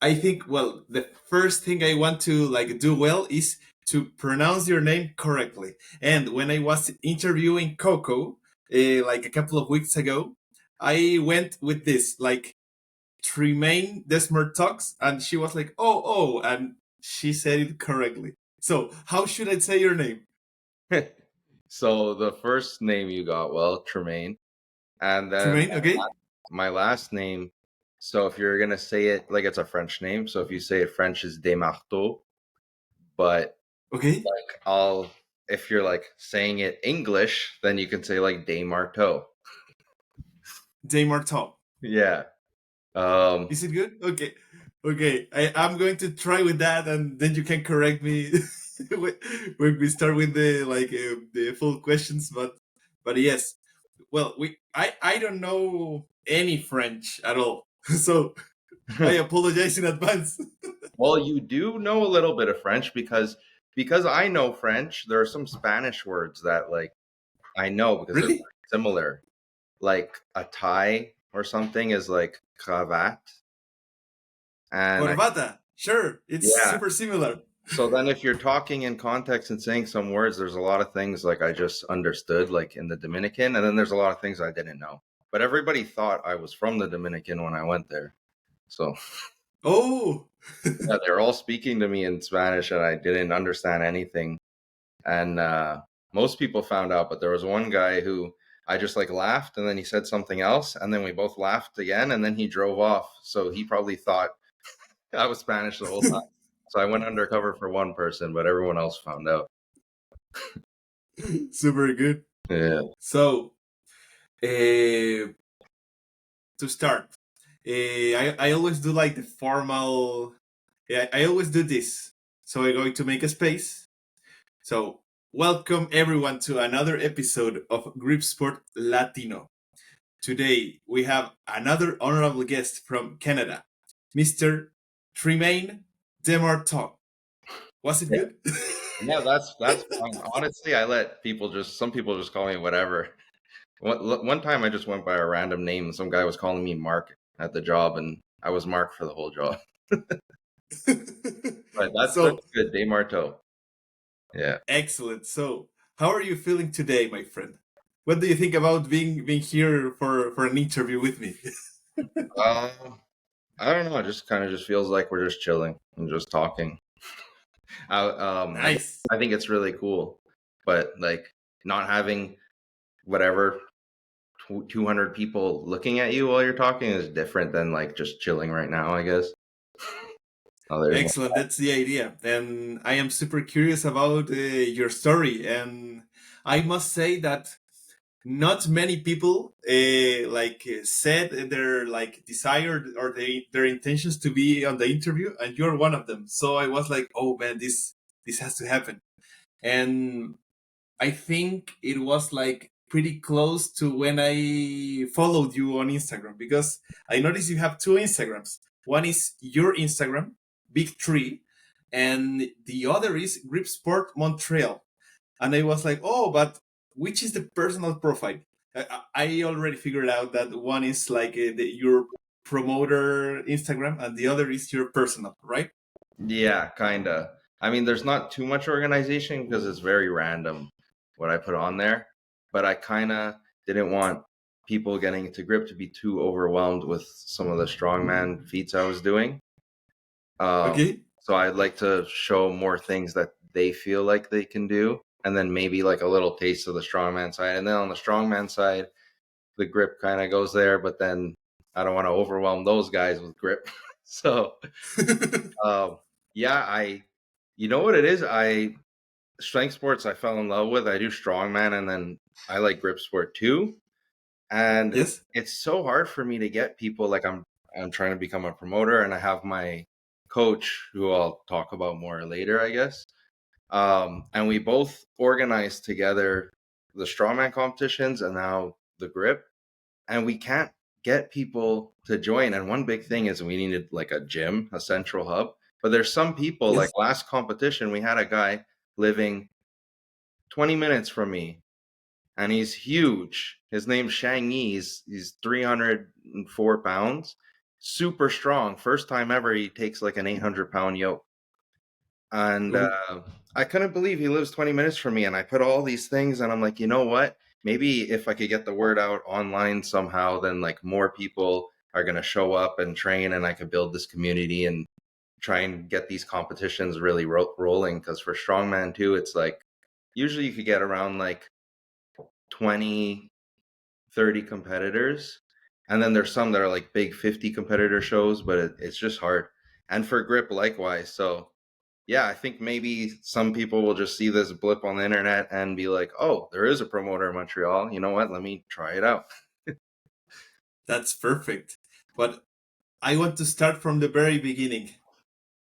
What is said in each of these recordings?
I think, well, the first thing I want to like do well is to pronounce your name correctly. And when I was interviewing Coco, like a couple of weeks ago, I went with this like Tremayne Desmarteaux, and she was like, "Oh, oh," and she said it correctly. So, how should I say your name? So the first name you got, well, Tremaine, and then Tremayne, okay? my last name. So if you're gonna say it like it's a French name, so if you say it French is Desmarteaux, but Okay? like I'll if you're like saying it English, then you can say like Desmarteaux. Desmarteaux. Yeah. Um, Is it good? Okay. Okay. I'm going to try with that, and then you can correct me when when we start with the like the full questions. But yes, well, I don't know any French at all, so I apologize in advance. well, you do know a little bit of French because I know French. There are some Spanish words that like I know because they're Really? very similar. Like a tie or something is like cravat, and Corbata. Sure, it's yeah. super similar. So then, if you're talking in context and saying some words, there's a lot of things like I just understood, like in the Dominican, and then there's a lot of things I didn't know. But everybody thought I was from the Dominican when I went there. So Oh, yeah, they're all speaking to me in Spanish, and I didn't understand anything. And most people found out, but there was one guy who I just like laughed, and then he said something else, and then we both laughed again, and then he drove off. So he probably thought I was Spanish the whole time. So I went undercover for one person, but everyone else found out. super good. Yeah. So, to start, I always do like the formal. Yeah, I always do this. So we're going to make a space. So welcome everyone to another episode of Gripsport Latino. Today we have another honorable guest from Canada, Mr. Tremayne Desmarteaux. Was it Yeah, good? yeah, that's fine. Honestly, I let people just some people just call me whatever. One time I just went by a random name and some guy was calling me Mark at the job and I was Mark for the whole job. But that's So good. Dave Marteau. Yeah. excellent. So how are you feeling today, my friend? What do you think about being here for an interview with me? Uh, I don't know. It just kind of just feels like we're just chilling and just talking. I think Nice. I think it's really cool, but like not having whatever 200 people looking at you while you're talking is different than like just chilling right now, I guess. Oh, there's one. Excellent. That's the idea. And I am super curious about your story. And I must say that not many people said their like desired or their intentions to be on the interview, and you're one of them. So I was like, oh man, this has to happen. And I think it was like pretty close to when I followed you on Instagram, because I noticed you have two Instagrams. One is your Instagram, Big Tree, and the other is Gripsport Montreal. And I was like, oh, but which is the personal profile? I already figured out that one is like your promoter Instagram, and the other is your personal, right? Yeah, kinda. I mean, there's not too much organization because it's very random what I put on there, but I kind of didn't want people getting into grip to be too overwhelmed with some of the strongman feats I was doing. Um, Okay. so I'd like to show more things that they feel like they can do, and then maybe like a little taste of the strongman side. And then on the strongman side, the grip kind of goes there, but then I don't want to overwhelm those guys with grip. So um, yeah, you know what it is? Strength sports I fell in love with. I do strongman and then I like grip sport too. And Yes. it's so hard for me to get people like I'm trying to become a promoter and I have my coach who I'll talk about more later, I guess. And we both organized together the strongman competitions and now the grip. And we can't get people to join. And one big thing is we needed like a gym, a central hub. But there's some people like Yes. last competition, we had a guy living 20 minutes from me and he's huge. His name's Shang Yi. He's 304 pounds super strong. First time ever, he takes like an 800-pound yoke. And Oh, I couldn't believe he lives 20 minutes from me. And I put all these things, and I'm like, you know what? Maybe if I could get the word out online somehow, then like more people are going to show up and train, and I could build this community and try and get these competitions really rolling. Because for strongman too, it's like usually you could get around like 20, 30 competitors. And then there's some that are like big 50 competitor shows, but it's just hard. And for grip, likewise. So yeah, I think maybe some people will just see this blip on the internet and be like, oh, there is a promoter in Montreal. You know what? Let me try it out. that's perfect. But I want to start from the very beginning.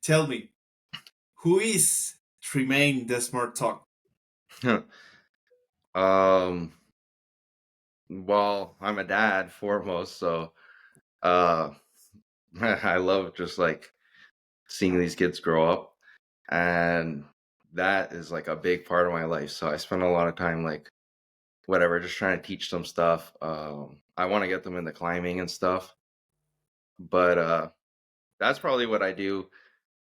Tell me, who is Tremayne Desmarteaux? um, well, I'm a dad foremost, so uh, I love just like seeing these kids grow up, and that is like a big part of my life. So I spend a lot of time like whatever, just trying to teach them stuff. I want to get them into climbing and stuff, but that's probably what I do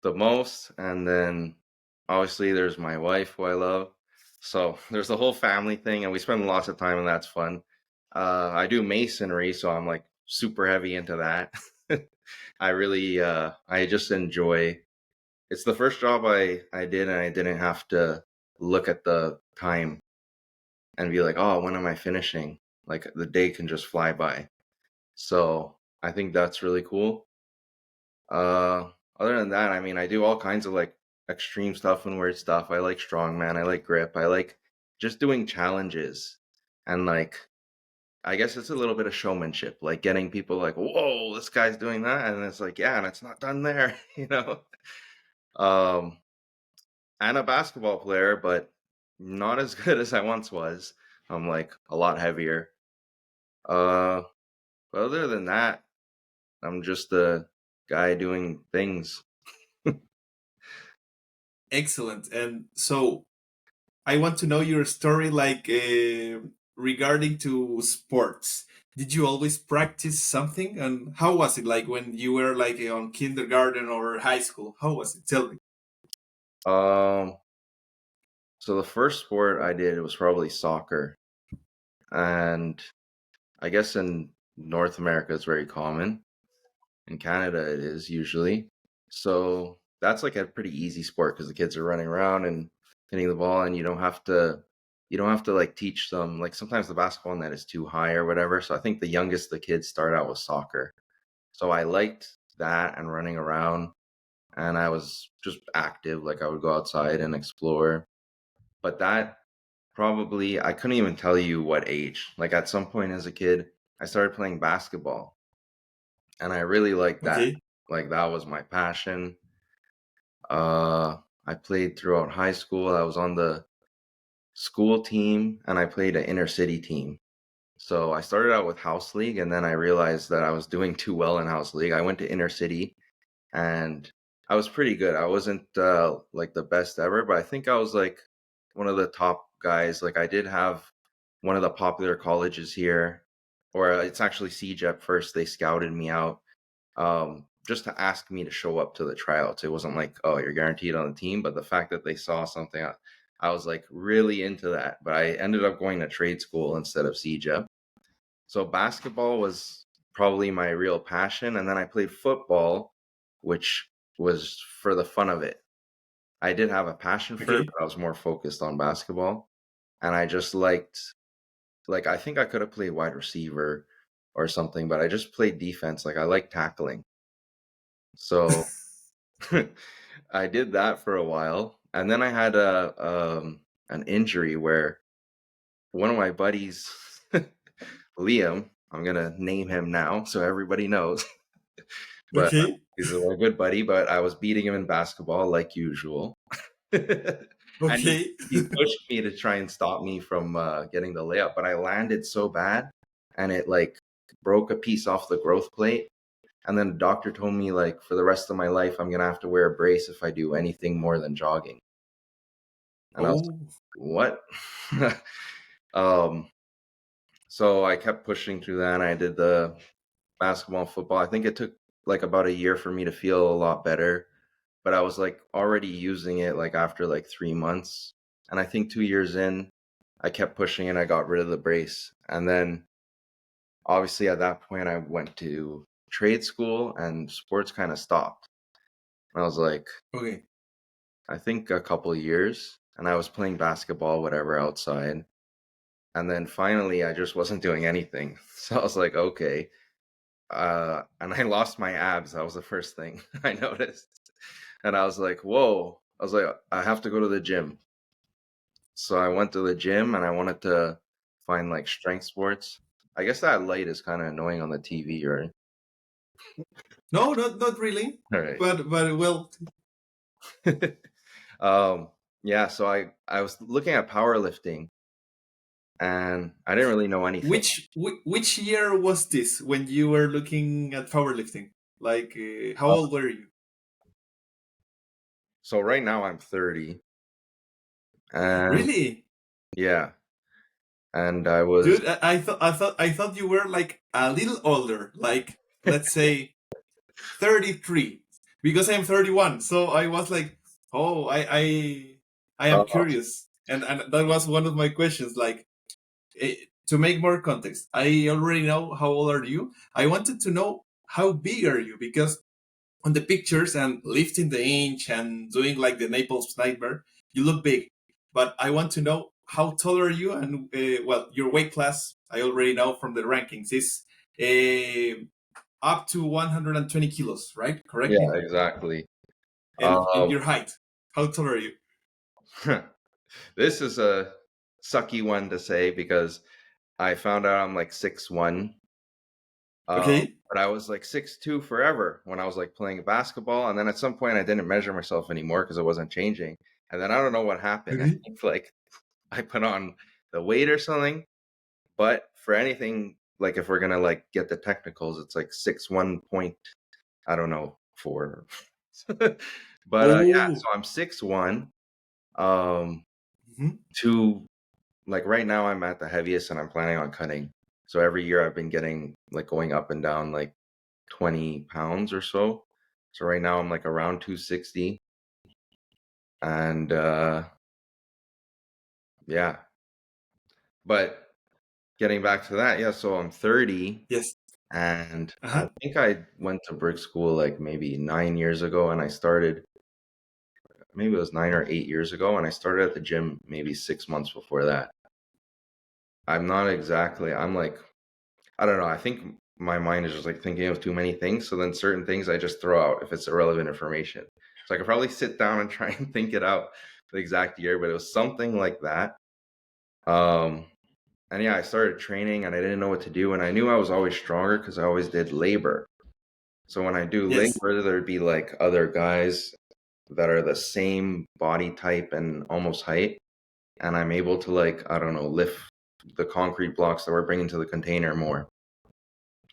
the most. And then obviously there's my wife who I love. So there's the whole family thing, and we spend lots of time, and that's fun. I do masonry, so I'm like super heavy into that. I really I just enjoy. It's the first job I did, and I didn't have to look at the time and be like, "Oh, when am I finishing?" Like the day can just fly by. So, I think that's really cool. Uh, Other than that, I mean, I do all kinds of like extreme stuff and weird stuff. I like strongman, I like grip, I like just doing challenges. And like I guess it's a little bit of showmanship, like getting people like, "Whoa, this guy's doing that." And it's like, "Yeah, and it's not done there," you know. Um, I'm a basketball player, but not as good as I once was. I'm like a lot heavier. Uh, but other than that, I'm just a guy doing things. Excellent. And so I want to know your story, like regarding to sports. Did you always practice something, and how was it like when you were like on kindergarten or high school? How was it? Tell me. Um, so the first sport I did was probably soccer, and I guess in North America it's very common. In Canada, it is usually. So that's like a pretty easy sport because the kids are running around and hitting the ball, and you don't have to like teach them. Like sometimes the basketball net is too high or whatever. So I think the youngest the kids start out with soccer. So I liked that and running around, and I was just active. Like I would go outside and explore. But that probably I couldn't even tell you what age. Like at some point as a kid, I started playing basketball, and I really liked that. Okay. Like that was my passion. I played throughout high school. I was on the school team, and I played an inner city team. So I started out with house league, and then I realized that I was doing too well in house league. I went to inner city, and I was pretty good. I wasn't like the best ever, but I think I was like one of the top guys. Like I did have one of the popular colleges here, or it's actually CJEP first. They scouted me out just to ask me to show up to the tryouts. It wasn't like, oh, you're guaranteed on the team, but the fact that they saw something, I was like really into that. But I ended up going to trade school instead of CJEP. So basketball was probably my real passion, and then I played football, which was for the fun of it. I did have a passion for it, Okay. but I was more focused on basketball, and I just liked like I think I could have played wide receiver or something, but I just played defense. Like I like tackling. So I did that for a while, and then I had a an injury where one of my buddies, Liam, I'm gonna name him now so everybody knows, but Okay. he's a good buddy. But I was beating him in basketball like usual, and Okay. he pushed me to try and stop me from getting the layup, but I landed so bad, and it like broke a piece off the growth plate. And then the doctor told me like for the rest of my life I'm gonna have to wear a brace if I do anything more than jogging. And I was Oh, like, what? um, so I kept pushing through that, and I did the basketball and football. I think it took like about a year for me to feel a lot better, but I was like already using it like after like 3 months. And I think 2 years in, I kept pushing and I got rid of the brace. And then obviously at that point, I went to trade school and sports kind of stopped. And I was like, Okay. I think a couple of years, and I was playing basketball, whatever, outside. And then finally, I just wasn't doing anything. So I was like, okay. And I lost my abs. That was the first thing I noticed. And I was like, whoa. I was like, I have to go to the gym. So I went to the gym and I wanted to find like strength sports. I guess that light is kind of annoying on the TV, right? No, not really. All right. But well, um, yeah, so I was looking at powerlifting and I didn't really know anything. which year was this when you were looking at powerlifting? Like, how Uh, old were you? so right now I'm 30 and Really, yeah, and I was dude? I thought you were like a little older, like let's say 33, because I'm 31. So I was like, oh, I am uh, curious, and that was one of my questions. Like, to make more context, I already know how old are you. I wanted to know how big are you, because on the pictures and lifting the inch and doing like the Naples nightmare, you look big. But I want to know how tall are you, and well, your weight class. I already know from the rankings is uh, up to 120 kilos, right? Correct yeah, me. exactly. And Um, your height. How tall are you? this is a sucky one to say because I found out I'm like 6'1". Okay. But I was like 6'2" forever when I was like playing basketball. And then at some point I didn't measure myself anymore because it wasn't changing. And then I don't know what happened. I Okay. think like I put on the weight or something. But for anything, like if we're gonna like get the technicals, it's like 6'1" point, I don't know, 4. But yeah, Oh. so I'm 6'1". Um Mhm. to like right now I'm at the heaviest and I'm planning on cutting. So every year I've been getting like going up and down like 20 pounds or so. So right now I'm like around 260. And yeah. But getting back to that, yeah, so I'm 30 Yes. and I Uh-huh. think I went to brick school like maybe 9 years ago and I started maybe it was 9 or 8 years ago and I started at the gym maybe 6 months before that. I'm not exactly, I'm like, I don't know. I think my mind is just like thinking of too many things. So then certain things I just throw out if it's irrelevant information. So I could probably sit down and try and think it out the exact year, but it was something like that. Um, and yeah, I started training and I didn't know what to do. And I knew I was always stronger because I always did labor. So when I do Yes. labor, there'd be like other guys that are the same body type and almost height. And I'm able to like, I don't know, lift the concrete blocks that we're bringing to the container more.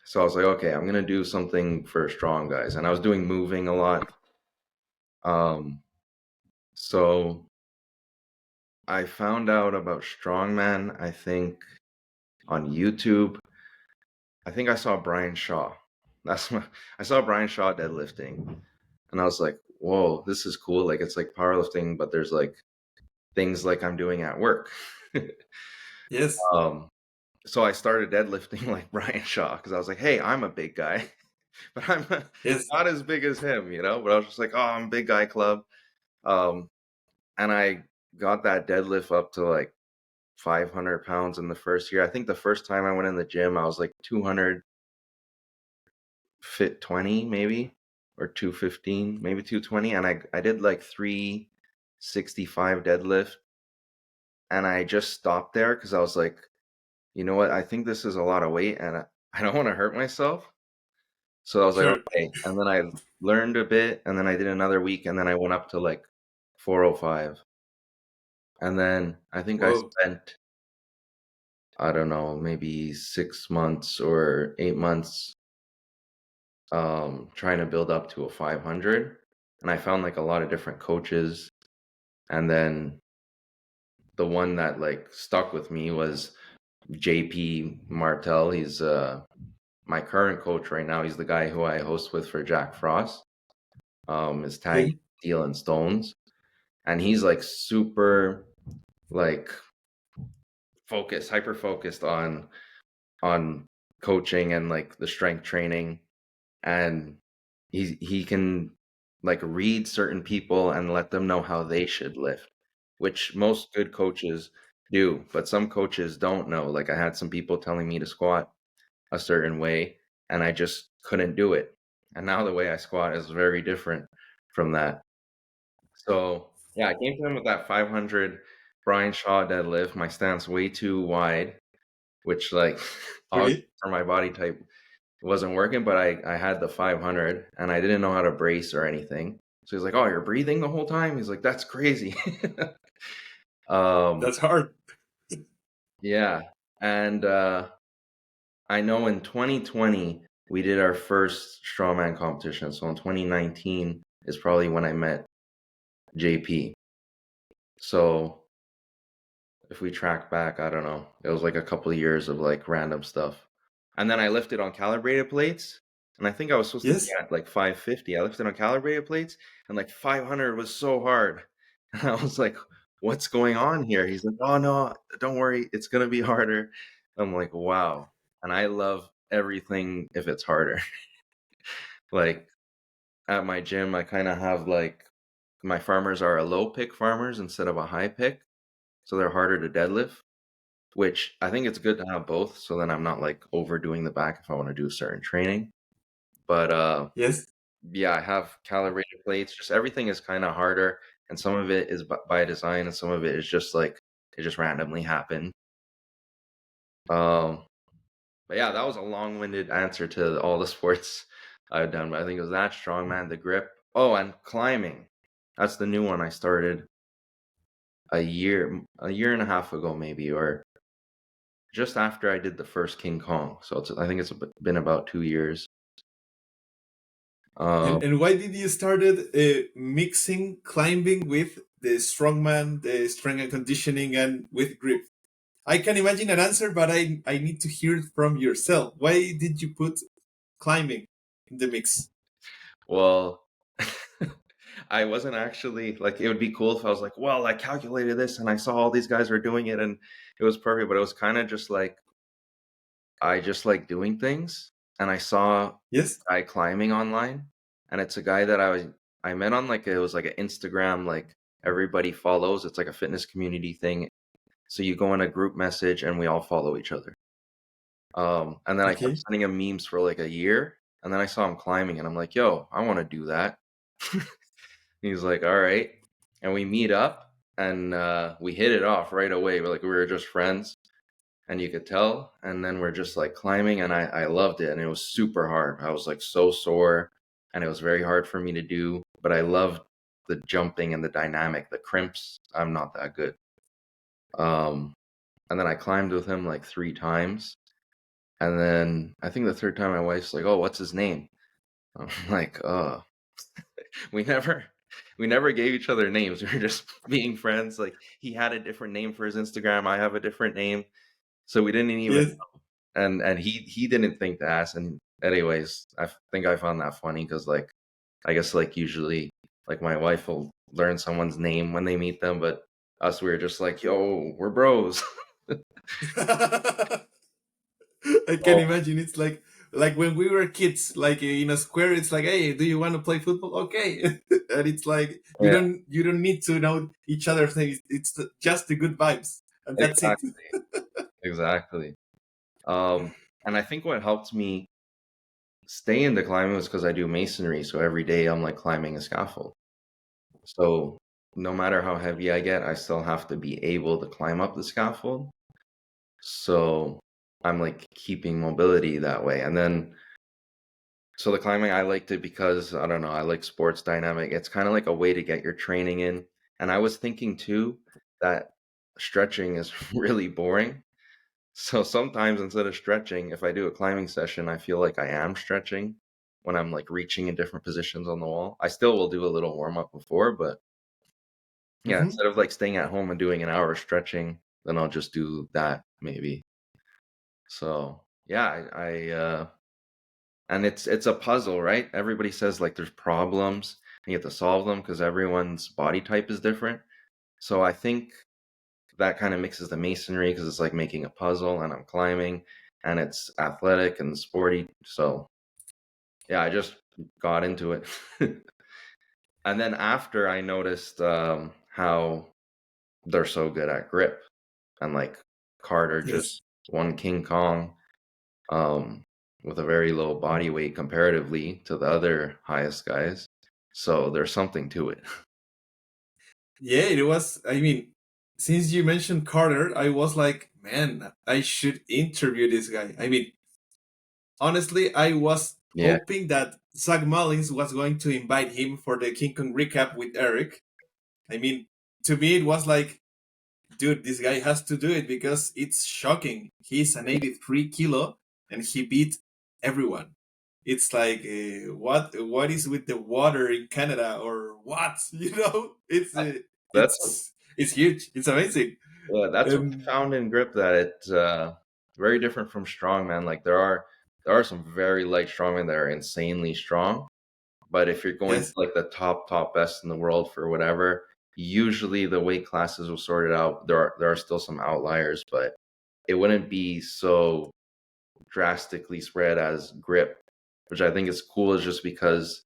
So I was like, okay, I'm gonna do something for strong guys, and I was doing moving a lot. Um, so I found out about strongman. I think on YouTube. I think I saw Brian Shaw. I saw Brian Shaw deadlifting, and I was like, whoa, this is cool. Like it's like powerlifting, but there's like things like I'm doing at work. Yes. um, so I started deadlifting like Brian Shaw because I was like, hey, I'm a big guy. But I'm Yes. not as big as him, you know. But I was just like, oh, I'm big guy club, um, and I got that deadlift up to like 500 pounds in the first year. I think the first time I went in the gym, I was like 200 fit 20 maybe, or 215, maybe 220, and I did like 365 deadlift, and I just stopped there because I was like, you know what, I think this is a lot of weight, and I don't want to hurt myself. So I was like, Sure. okay. And then I learned a bit, and then I did another week, and then I went up to like 405. And then I think I Whoa. spent, I don't know, maybe 6 months or 8 months trying to build up to a 500. And I found like a lot of different coaches. And then the one that like stuck with me was JP Martel. He's my current coach right now, he's the guy who I host with for Jack Frost. His tag is Okay. Steel and Stones, and he's like super like focused, hyper focused on coaching and like the strength training, and he can like read certain people and let them know how they should lift, which most good coaches do, but some coaches don't know. Like I had some people telling me to squat a certain way and I just couldn't do it. And now the way I squat is very different from that. So yeah, I came to him with that 500 Brian Shaw deadlift, my stance way too wide, which like obviously Okay. for my body type it wasn't working, but I had the 500 and I didn't know how to brace or anything. So he's like, "Oh, you're breathing the whole time?" He's like, "That's crazy." um, That's hard. yeah. And I know in 2020 we did our first strongman competition. So in 2019 is probably when I met JP. So if we track back, I don't know. It was like a couple of years of like random stuff. And then I lifted on calibrated plates. And I think I was supposed to be Yes. at like 550. I lifted on calibrated plates and like 500 was so hard. And I was like, what's going on here? He's like, oh no, don't worry. It's going to be harder. I'm like, wow. And I love everything if it's harder. Like at my gym, I kind of have like my farmers are a low pick farmers instead of a high pick. So they're harder to deadlift. Which I think it's good to have both, so then I'm not, like, overdoing the back if I wanna do certain training. But, Yes. yeah, I have calibrated plates, just everything is kinda harder, and some of it is by design, and some of it is just, like, it just randomly happened. Um, but yeah, that was a long-winded answer to all the sports I've done, but I think it was that, strongman, the grip. Oh, and climbing. That's the new one I started a year and a half ago maybe, or just after I did the first King Kong, so I think it's been about 2 years. Um, And why did you started mixing climbing with the strongman, the strength and conditioning, and with grip? I can imagine an answer, but I need to hear it from yourself. Why did you put climbing in the mix? well, I wasn't actually like, it would be cool if I was like, "Well, I calculated this and I saw all these guys were doing it and it was perfect," but it was kinda just like, I just like doing things, and I saw Yes. a guy climbing online, and it's a guy that I met on, like, it was like an Instagram, like, everybody follows, it's like a fitness community thing, so you go in a group message and we all follow each other. And then I kept Okay. sending him memes for like a year, and then I saw him climbing, and I'm like, "Yo, I want to do that." He's like, "All right," and we meet up, and we hit it off right away. We're like we were just friends, and you could tell. And then we're just like climbing, and I loved it, and it was super hard. I was like so sore, and it was very hard for me to do, but I loved the jumping and the dynamic, the crimps. I'm not that good. Um, and then I climbed with him like 3 times. And then I think the third time my wife's like, "Oh, what's his name?" I'm like, we never we never gave each other names. We were just being friends. Like he had a different name for his Instagram, I have a different name. So we didn't even Yes. and he didn't think to ask. And anyways, think I found that funny because like I guess like usually like my wife will learn someone's name when they meet them, but us we were just like, "Yo, we're bros." I can Oh, imagine it's like when we were kids, like in a square, it's like, hey, do you want to play football? Okay, and it's like yeah, you don't need to know each other's names. It's just the good vibes, and that's it. exactly. Exactly. Um, and I think what helped me stay into climbing was because I do masonry. So every day I'm like climbing a scaffold. So no matter how heavy I get, I still have to be able to climb up the scaffold. So I'm like keeping mobility that way. And then, so the climbing, I liked it because I don't know, I like sports dynamic. It's kind of like a way to get your training in. And I was thinking too that stretching is really boring. So sometimes instead of stretching, if I do a climbing session, I feel like I am stretching when I'm like reaching in different positions on the wall. I still will do a little warm up before, but yeah, Hmm. instead of like staying at home and doing an hour of stretching, then I'll just do that maybe. So yeah, And it's a puzzle, right? Everybody says like there's problems and you have to solve them because everyone's body type is different. So I think that kind of mixes the masonry because it's like making a puzzle and I'm climbing and it's athletic and sporty. So yeah, I just got into it. And then after I noticed how they're so good at grip and like Carter Yes. just won King Kong um, with a very low body weight comparatively to the other highest guys. So there's something to it. Yeah, it was. I mean, since you mentioned Carter, I was like, man, I should interview this guy. I mean, honestly, I was Yeah, hoping that Zach Mullins was going to invite him for the King Kong recap with Eric. I mean, to me, it was like, dude, this guy has to do it because it's shocking. He's an 83 kilo and he beat everyone. It's like, what is with the water in Canada or what? You know, that's what, it's huge. It's amazing. that's what I Um, found in grip that it's very different from strongman. Like there are some very light strongmen that are insanely strong, but if you're going to yes, like the top best in the world for whatever, usually the weight classes will sort it out. There are still some outliers, but it wouldn't be so drastically spread as grip, which I think is cool, is just because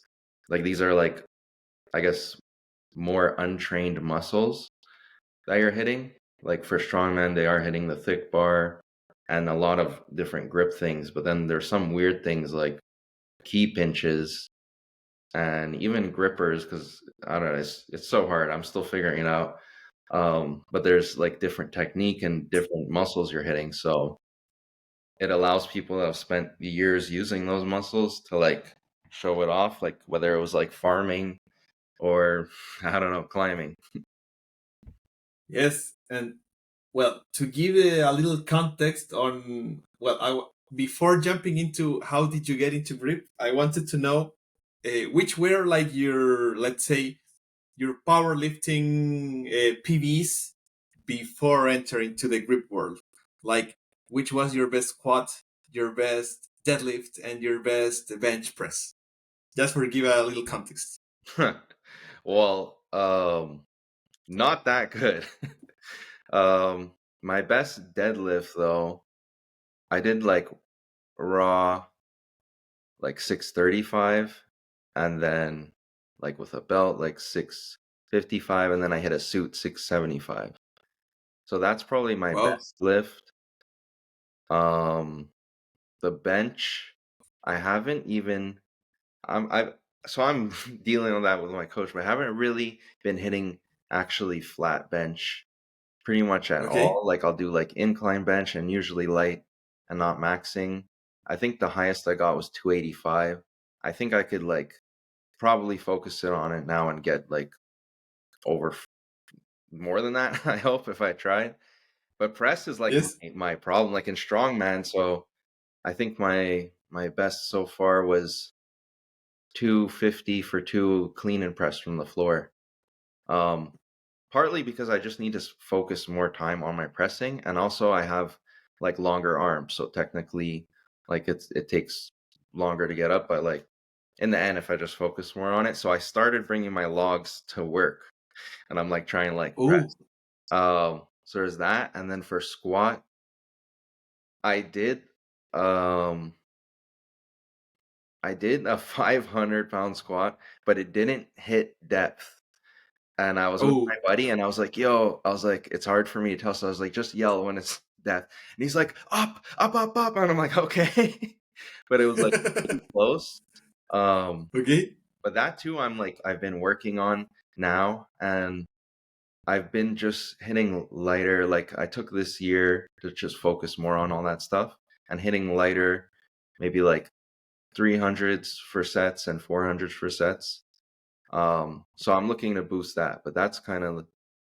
like these are like I guess more untrained muscles that you're hitting. Like for strongmen, they are hitting the thick bar and a lot of different grip things, but then there's some weird things like key pinches and even grippers because I don't know, it's so hard. I'm still figuring it out. But there's like different technique and different muscles you're hitting. So it allows people that have spent years using those muscles to like show it off, like whether it was like farming or I don't know, climbing. yes, and well, to give a little context on before jumping into how did you get into grip, I wanted to know which were like your, let's say, your powerlifting PBs before entering to the grip world. Like, which was your best squat, your best deadlift, and your best bench press? Just for give a little context. Well, not that good. um, my best deadlift though, I did like raw like 635 and then like with a belt like 655 and then I hit a suit 675. So that's probably my Wow. best lift. Um, the bench, I haven't even I so I'm dealing with that with my coach, but I haven't really been hitting actually flat bench pretty much at Okay. all. Like I'll do like incline bench and usually light and not maxing. I think the highest I got was 285. I think I could like probably focus it on it now and get like over more than that. I hope if I tried. But press is like Yes. my problem, like in strongman. So I think my best so far was 250 for two clean and press from the floor. Um, Partly because I just need to focus more time on my pressing, and also I have like longer arms, so technically, like it takes longer to get up. But like in the end, if I just focus more on it, so I started bringing my logs to work, and I'm like trying to like press. Oh. So there's that, and then for squat, I did um I did a 500-pound squat, but it didn't hit depth. And I was with my Oh. buddy, and I was like, "Yo," I was like, "It's hard for me to tell." So I was like, "Just yell when it's death." And he's like, "Up, up, up, up," and I'm like, "Okay," but it was like pretty close. Um, Okay. but that too, I've been working on now, and I've been just hitting lighter. Like I took this year to just focus more on all that stuff and hitting lighter, maybe like 300s for sets and 400s for sets. So I'm looking to boost that, but that's kind of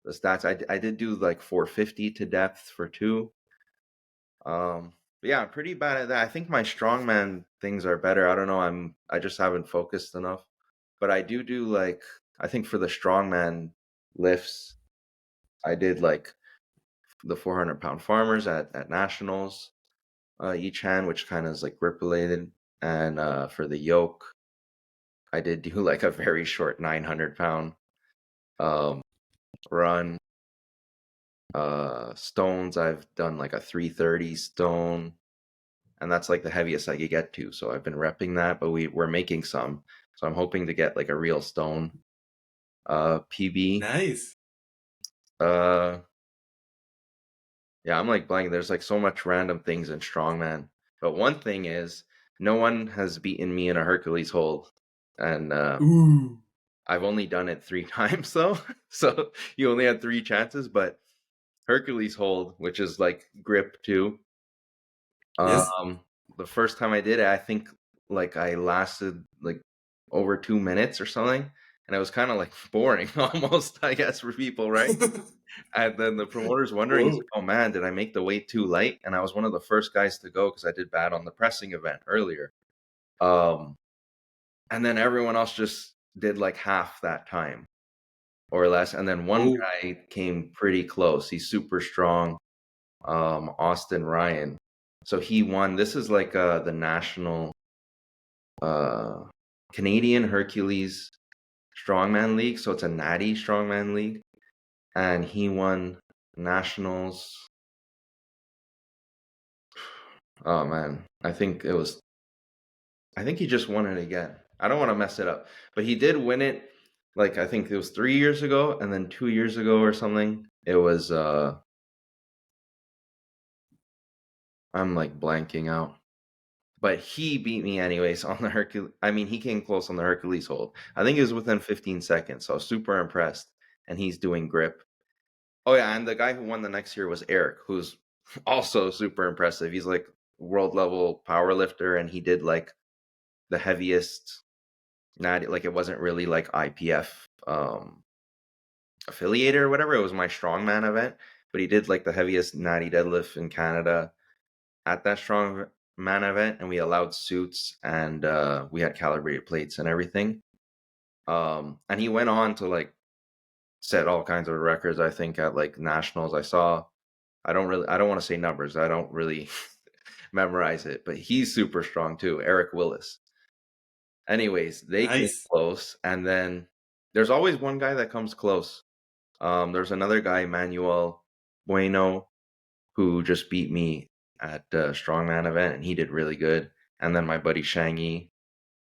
the stats. I did do like 450 to depth for two. But yeah, I'm pretty bad at that. I think my strongman things are better. I don't know. I just haven't focused enough. But I do like I think for the strongman lifts, I did like the 400-pound farmers at nationals, each hand, which kind of is like grip related. and for the yoke, I did do like a very short 900 pound um, run. Stones, I've done like a 330 stone, and that's like the heaviest I could get to. So I've been repping that, but we're making some. So I'm hoping to get like a real stone PB. Nice. Uh, yeah, I'm like blank. There's like so much random things in strongman. But one thing is, no one has beaten me in a Hercules hold, and Ooh. I've only done it 3 times though. So you only had 3 chances. But Hercules hold, which is like grip too. Yes. Um, the first time I did it, I think like I lasted like over 2 minutes or something, and it was kind of like boring almost, I guess, for people, right? And then the promoter's wondering, he's Whoa. like, "Oh man, did I make the weight too light?" And I was one of the first guys to go because I did bad on the pressing event earlier. Um, and then everyone else just did like half that time or less. And then one Oh. guy came pretty close. He's super strong, Austin Ryan. So he won. This is like the national uh, Canadian Hercules Strongman League. So it's a natty Strongman League. And he won nationals. Oh man, I think he just won it again. I don't want to mess it up, but he did win it. Like I think it was 3 years ago, and then 2 years ago or something. It was I'm like blanking out. But he beat me anyways on the Hercules. I mean, he came close on the Hercules hold. I think it was within 15 seconds. So I was super impressed. And he's doing grip. Oh yeah, and the guy who won the next year was Eric, who's also super impressive. He's like world level power lifter, and he did like the heaviest. Not like it wasn't really like IPF affiliated or whatever. It was my strongman event, but he did like the heaviest natty deadlift in Canada at that strongman event, and we allowed suits and we had calibrated plates and everything. And he went on to like set all kinds of records. I think at like nationals, I don't want to say numbers. I don't really memorize it, but he's super strong too. Eric Willis. Anyways, they came Nice. close, and then there's always one guy that comes close. There's another guy, Manuel Bueno, who just beat me at the strongman event, and he did really good. And then my buddy Shangy,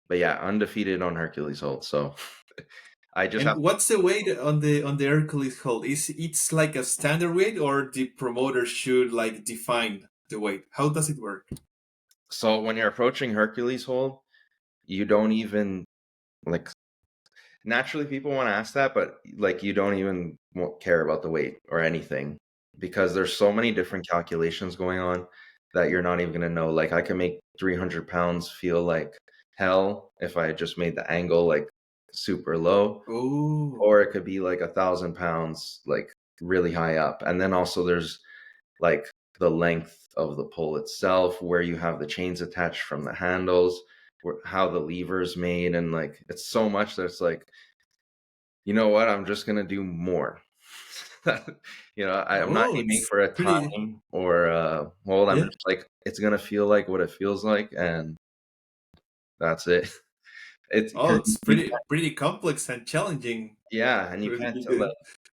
but yeah, undefeated on Hercules hold. So I just And have what's the weight on the Hercules hold? Is it's like a standard weight, or the promoter should like define the weight? How does it work? so when you're approaching Hercules hold, you don't even like naturally people want to ask that, but like you don't even care about the weight or anything because there's so many different calculations going on that you're not even going to know. Like I can make 300 pounds feel like hell if I just made the angle like super low, Oh. or it could be like 1,000 pounds like really high up. And then also there's like the length of the pole itself, where you have the chains attached from the handles, how the lever's made, and like it's so much that's like, you know what, I'm just gonna do more. I'm not Oh, aiming it's for a pretty. time or hold. I'm Yeah. just like it's gonna feel like what it feels like, and that's it. It's Oh, because it's pretty complex and challenging. yeah, and you Really can't tell that.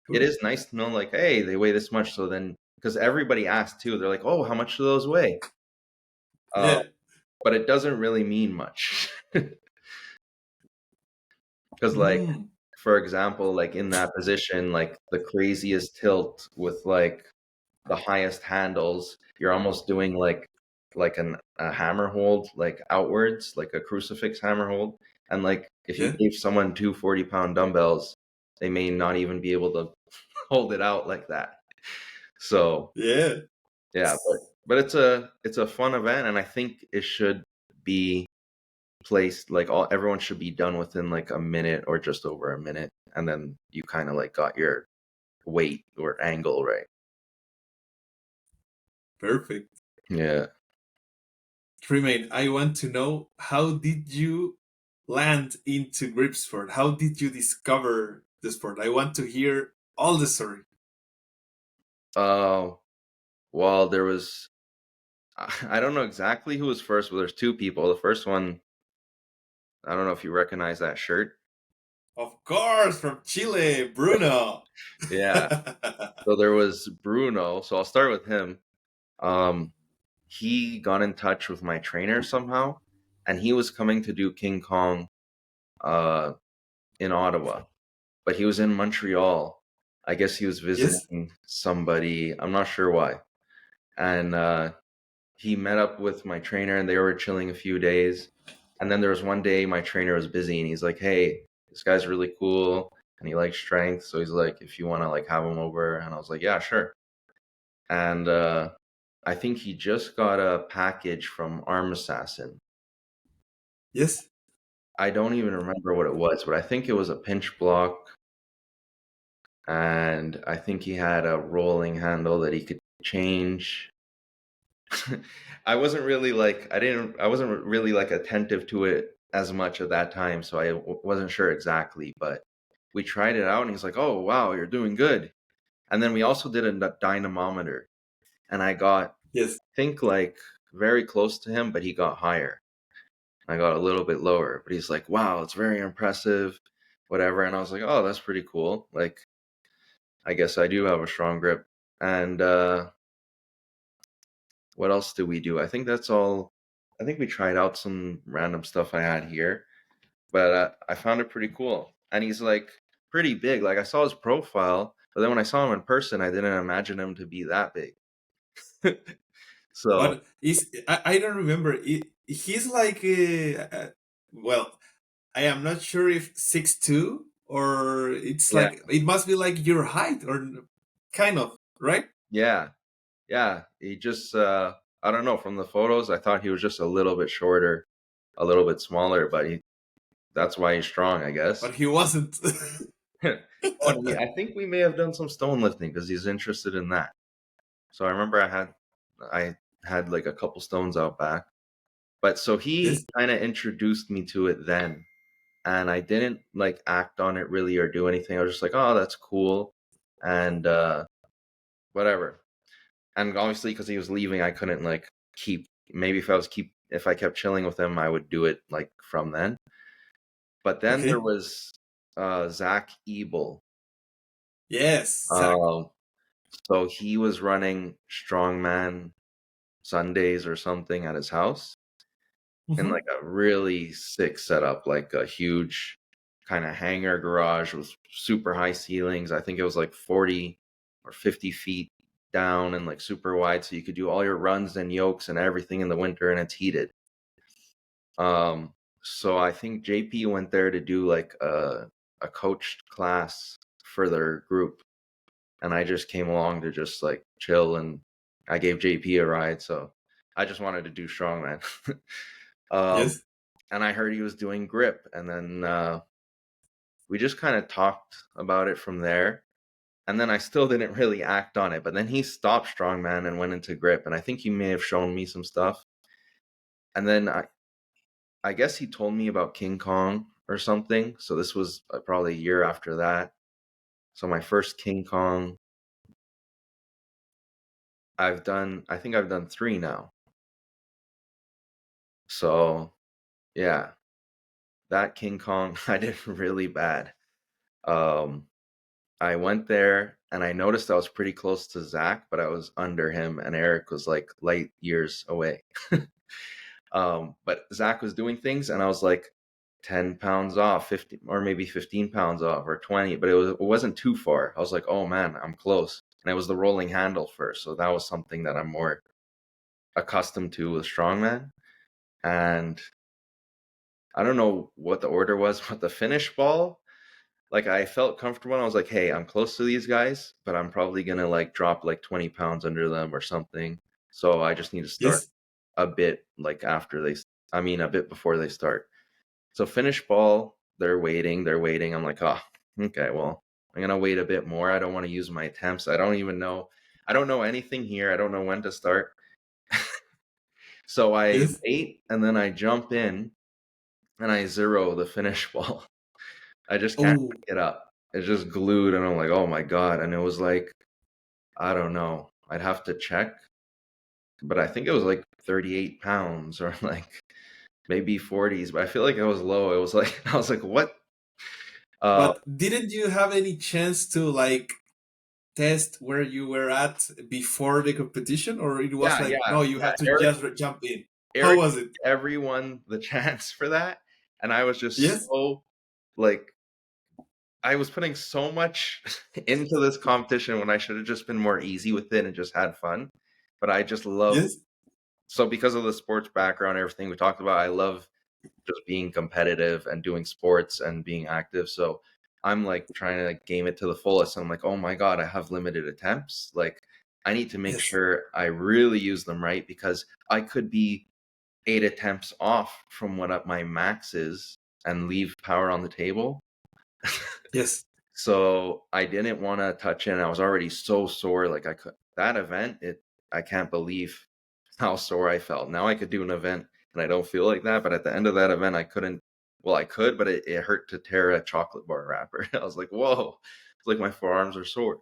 good. It Cool. is nice to know like, hey, they weigh this much, so then because everybody asks too, they're like, oh, how much do those weigh? uh, Yeah. but it doesn't really mean much. Because like Mm. for example, like in that position, like the craziest tilt with like the highest handles, you're almost doing like a hammer hold like outwards, like a crucifix hammer hold. And like if you Yeah. gave someone 240-pound dumbbells, they may not even be able to hold it out like that. So Yeah. yeah, but it's a fun event, and I think it should be placed like all everyone should be done within like a minute or just over a minute, and then you kind of like got your weight or angle right. Perfect. Yeah. Tremayne, I want to know, how did you land into Gripsport? How did you discover the sport? I want to hear all the story. Uh, well, there was I don't know exactly who was first, but there's two people. The first one, I don't know if you recognize that shirt. Of course, from Chile, Bruno. Yeah. So there was Bruno. So I'll start with him. Um, he got in touch with my trainer somehow, and he was coming to do King Kong uh, in Ottawa, but he was in Montreal. I guess he was Yes, visiting somebody. I'm not sure why. And he met up with my trainer, and they were chilling a few days. And then there was one day my trainer was busy, and he's like, "Hey, this guy's really cool, and he likes strength. So he's like, if you want to like have him over." And I was like, "Yeah, sure." And I think he just got a package from Arm Assassin. yes, I don't even remember what it was, but I think it was a pinch block, and I think he had a rolling handle that he could change. I wasn't really like attentive to it as much at that time, so wasn't sure exactly, but we tried it out, and he's like, "Oh, wow, you're doing good." And then we also did a dynamometer, and I got, yes. I think, like very close to him, but he got higher. I got a little bit lower, but he's like, "Wow, it's very impressive," whatever. And I was like, "Oh, that's pretty cool. Like, I guess I do have a strong grip." And what else did we do? I think that's all. I think we tried out some random stuff I had here, but I found it pretty cool. And he's like pretty big. Like I saw his profile, but then when I saw him in person, I didn't imagine him to be that big. So But I don't remember. He's like, well, I am not sure if 6'2", or it's yeah, like, it must be like your height, or kind of, right? yeah, yeah. He just I don't know. From the photos, I thought he was just a little bit shorter, a little bit smaller, but that's why he's strong, I guess. But he wasn't. Oh, and I think we may have done some stone lifting because he's interested in that. So I remember I had like a couple stones out back. But so he Yes, kind of introduced me to it then, and I didn't like act on it really or do anything. I was just like, "Oh, that's cool," and whatever. And obviously, because he was leaving, I couldn't like keep. Maybe if I kept chilling with him, I would do it like from then. But then there okay. was Zach Ebel. Yes, Zach. Um, so he was running strongman Sundays or something at his house in like Hmm. a really sick setup, like a huge kind of hangar garage with super high ceilings. I think it was like 40 or 50 feet down and like super wide. So you could do all your runs and yokes and everything in the winter, and it's heated. Um, so I think JP went there to do like a coached class for their group. And I just came along to just like chill, and I gave JP a ride. So I just wanted to do strongman. um, Yes, and I heard he was doing grip, and then we just kind of talked about it from there. And then I still didn't really act on it, but then he stopped strongman and went into grip, and I think he may have shown me some stuff. And then I guess he told me about King Kong or something. So this was probably a year after that. So my first King Kong, I think I've done three now. So yeah, that King Kong, I did really bad. Um, I went there and I noticed I was pretty close to Zach, but I was under him, and Eric was like light years away. But Zach was doing things, and I was like 10 pounds off, 50 or maybe 15 pounds off or 20, but it wasn't too far. I was like, oh man, I'm close. And it was the rolling handle first. So that was something that I'm more accustomed to with strongman. And I don't know what the order was, but the finish ball, like I felt comfortable. And I was like, hey, I'm close to these guys, but I'm probably gonna like drop like 20 pounds under them or something. So I just need to start yes, a bit like after I mean, a bit before they start. So finish ball, they're waiting. I'm like, oh, okay, well, I'm gonna wait a bit more. I don't want to use my attempts. I don't know anything here. I don't know when to start. So I yes. wait, and then I jump in and I zero the finish ball. I just can't Oh, pick it up. It's just glued, and I'm like, oh my god. And it was like, I don't know. I'd have to check, but I think it was like 38 pounds or like maybe 40s, but I feel like it was low. It was like, I was like, what? Uh, But didn't you have any chance to like test where you were at before the competition, or it was yeah, like yeah, no, you yeah. had to just jump in? How Eric was gave it? everyone the chance for that. And I was just Yes, so like, I was putting so much into this competition when I should have just been more easy with it and just had fun. But I just love, yes, so because of the sports background, everything we talked about, I love just being competitive and doing sports and being active. So I'm like trying to like game it to the fullest. I'm like, oh my God, I have limited attempts. Like I need to make yes, sure I really use them right because I could be 8 attempts off from what my max is and leave power on the table. yes, So I didn't want to touch it. And I was already so sore. Like I could that event, I can't believe how sore I felt. Now I could do an event and I don't feel like that. But at the end of that event, I couldn't. Well, I could, but it hurt to tear a chocolate bar wrapper. I was like, whoa, it's like my forearms are sore.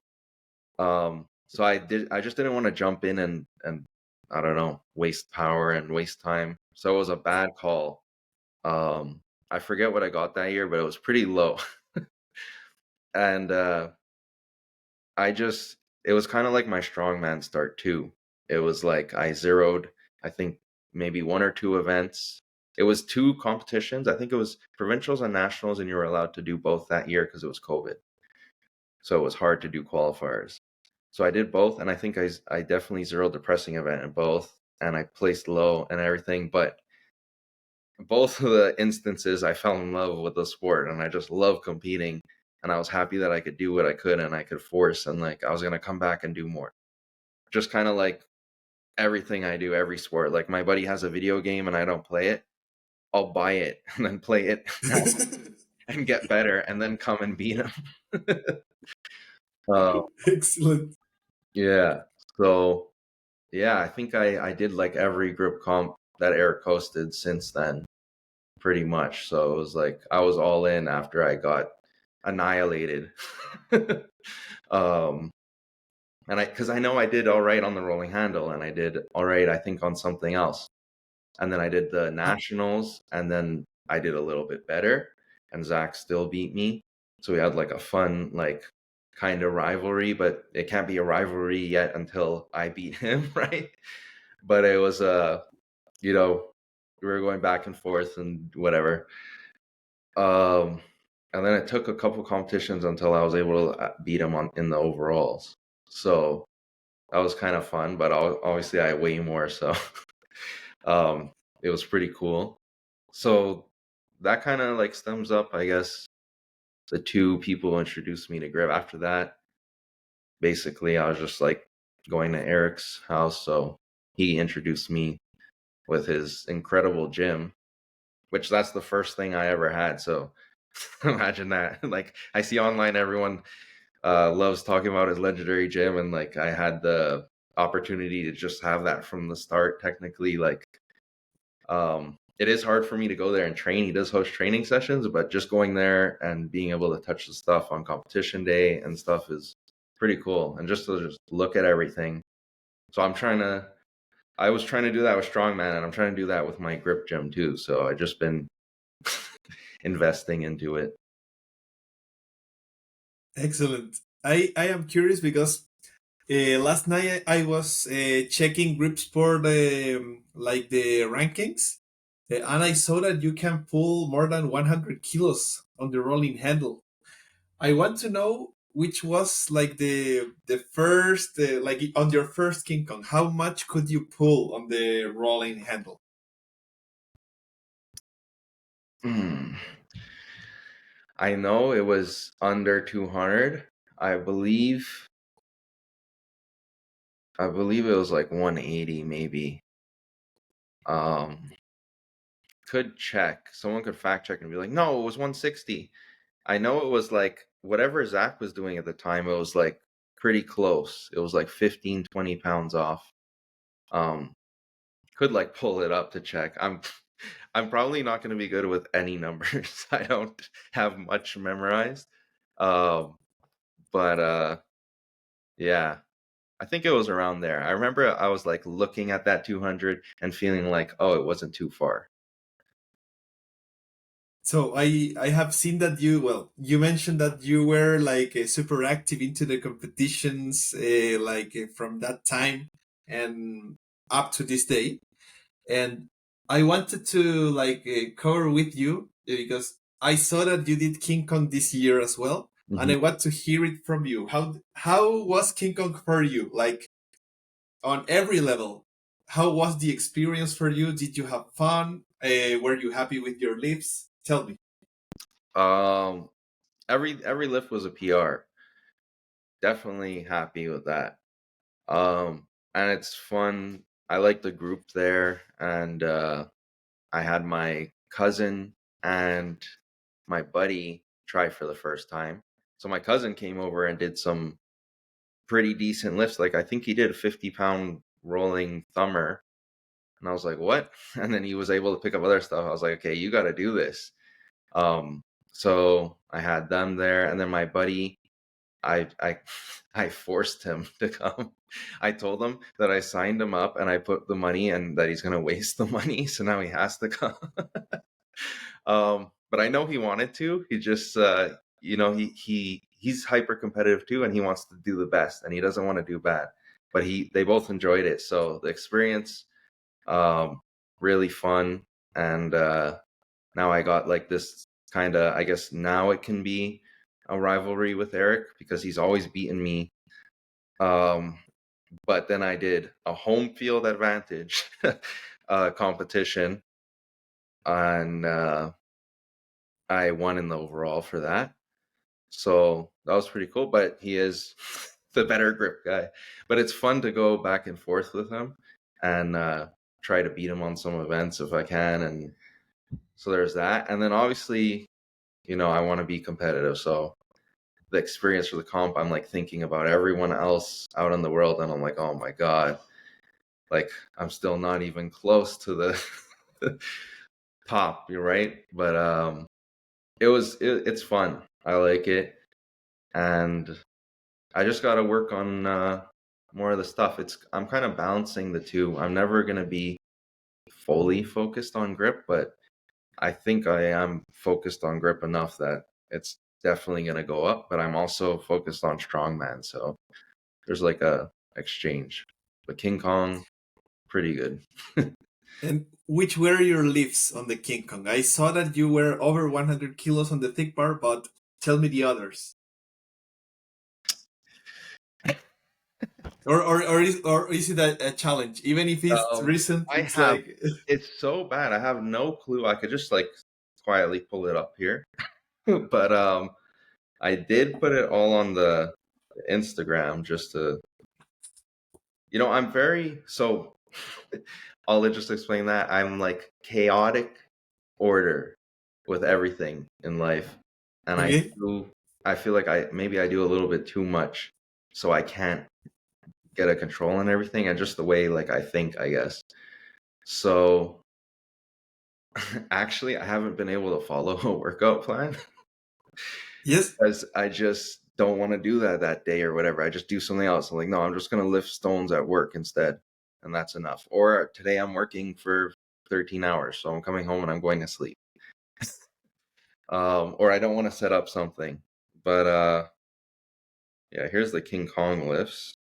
So I just didn't want to jump in and I don't know, waste power and waste time. So it was a bad call. I forget what I got that year, but it was pretty low. And I just it was kind of like my strongman start too. It was like I zeroed, I think maybe one or two events. It was two competitions. I think it was provincials and nationals, and you were allowed to do both that year because it was COVID. So it was hard to do qualifiers. So I did both, and I think I definitely zeroed the pressing event in both, and I placed low and everything. But both of the instances, I fell in love with the sport, and I just love competing. And I was happy that I could do what I could, and I could force, and like I was gonna come back and do more. Just kind of like everything I do, every sport. Like my buddy has a video game and I don't play it, I'll buy it and then play it and get better, and then come and beat him. uh, excellent. yeah. So yeah, I think I did like every group comp that Eric hosted since then, pretty much. So it was like I was all in after I got annihilated. um, and because I know I did all right on the rolling handle, and I did all right, I think, on something else. And then I did the nationals, and then I did a little bit better, and Zach still beat me. So we had like a fun, like kind of rivalry, but it can't be a rivalry yet until I beat him, right? But it was you know, we were going back and forth and whatever. Um, and then it took a couple competitions until I was able to beat him on in the overalls. So that was kind of fun, but obviously I weigh more, so um, it was pretty cool. So that kind of like stems up, I guess, the two people who introduced me to grip. After that, basically, I was just like going to Eric's house, so he introduced me with his incredible gym, which that's the first thing I ever had. So imagine that. Like I see online, everyone loves talking about his legendary gym, and like I had the opportunity to just have that from the start. Technically, like it is hard for me to go there and train. He does host training sessions, but just going there and being able to touch the stuff on competition day and stuff is pretty cool. And just to just look at everything. So I was trying to do that with strongman, and I'm trying to do that with my grip gym too. So I just been investing into it. Excellent. I am curious because last night I was checking Gripsport like the rankings, and I saw that you can pull more than 100 kilos on the rolling handle. I want to know which was like the first like on your first King Kong. How much could you pull on the rolling handle? Hmm. I know it was under 200. I believe I believe it was like 180 maybe. Um could check. Someone could fact check and be like, "No, it was 160." I know it was like whatever Zach was doing at the time, it was like pretty close. It was like 15, 20 pounds off. Um, could like pull it up to check. I'm probably not going to be good with any numbers. I don't have much memorized. Um, but yeah. I think it was around there. I remember I was like looking at that 200 and feeling like, oh, it wasn't too far. So I have seen that you mentioned that you were like super active into the competitions from that time and up to this day. And I wanted to cover with you because I saw that you did King Kong this year as well, and Hmm. I want to hear it from you. How was King Kong for you? Like on every level, how was the experience for you? Did you have fun? Were you happy with your lifts? Tell me. Um, every lift was a PR. Definitely happy with that. And it's fun. I like the group there, and I had my cousin and my buddy try for the first time. So my cousin came over and did some pretty decent lifts. Like I think he did a 50-pound rolling thumber. And I was like, what? And then he was able to pick up other stuff. I was like, okay, you got to do this. Um, so I had them there. And then my buddy, I I forced him to come. I told him that I signed him up and I put the money and that he's gonna waste the money, so now he has to come. But I know he wanted to. He just he's hyper competitive too, and he wants to do the best, and he doesn't want to do bad. But they both enjoyed it, so the experience um really fun. And now I got like this kind of, I guess now it can be a rivalry with Eric because he's always beaten me. Um, but then I did a home field advantage competition, and I won in the overall for that. So that was pretty cool. But he is the better grip guy. But it's fun to go back and forth with him and try to beat him on some events if I can. And so there's that. And then obviously, I want to be competitive. So the experience for the comp, I'm like thinking about everyone else out in the world, and I'm like, oh my god, like I'm still not even close to the top. You're right, but it's fun. I like it, and I just got to work on more of the stuff. I'm kind of balancing the two. I'm never gonna be fully focused on grip, but I think I am focused on grip enough that it's definitely gonna go up. But I'm also focused on strongman, so there's like a exchange. But King Kong, pretty good. And which were your lifts on the King Kong? I saw that you were over 100 kilos on the thick bar, but tell me the others. Or is it a challenge? Even if it's recent, I it's have like it's so bad. I have no clue. I could just like quietly pull it up here. But I did put it all on the Instagram just to, I'm very so I'll just explain that. I'm like chaotic order with everything in life. And okay. I feel like I do a little bit too much, so I can't get a control on everything and just the way like I think, I guess. So actually I haven't been able to follow a workout plan Yes. because I just don't want to do that day or whatever. I just do something else. I'm like, no, I'm just gonna lift stones at work instead, and that's enough. Or today I'm working for 13 hours, so I'm coming home and I'm going to sleep. Or I don't want to set up something. But yeah, here's the King Kong lifts.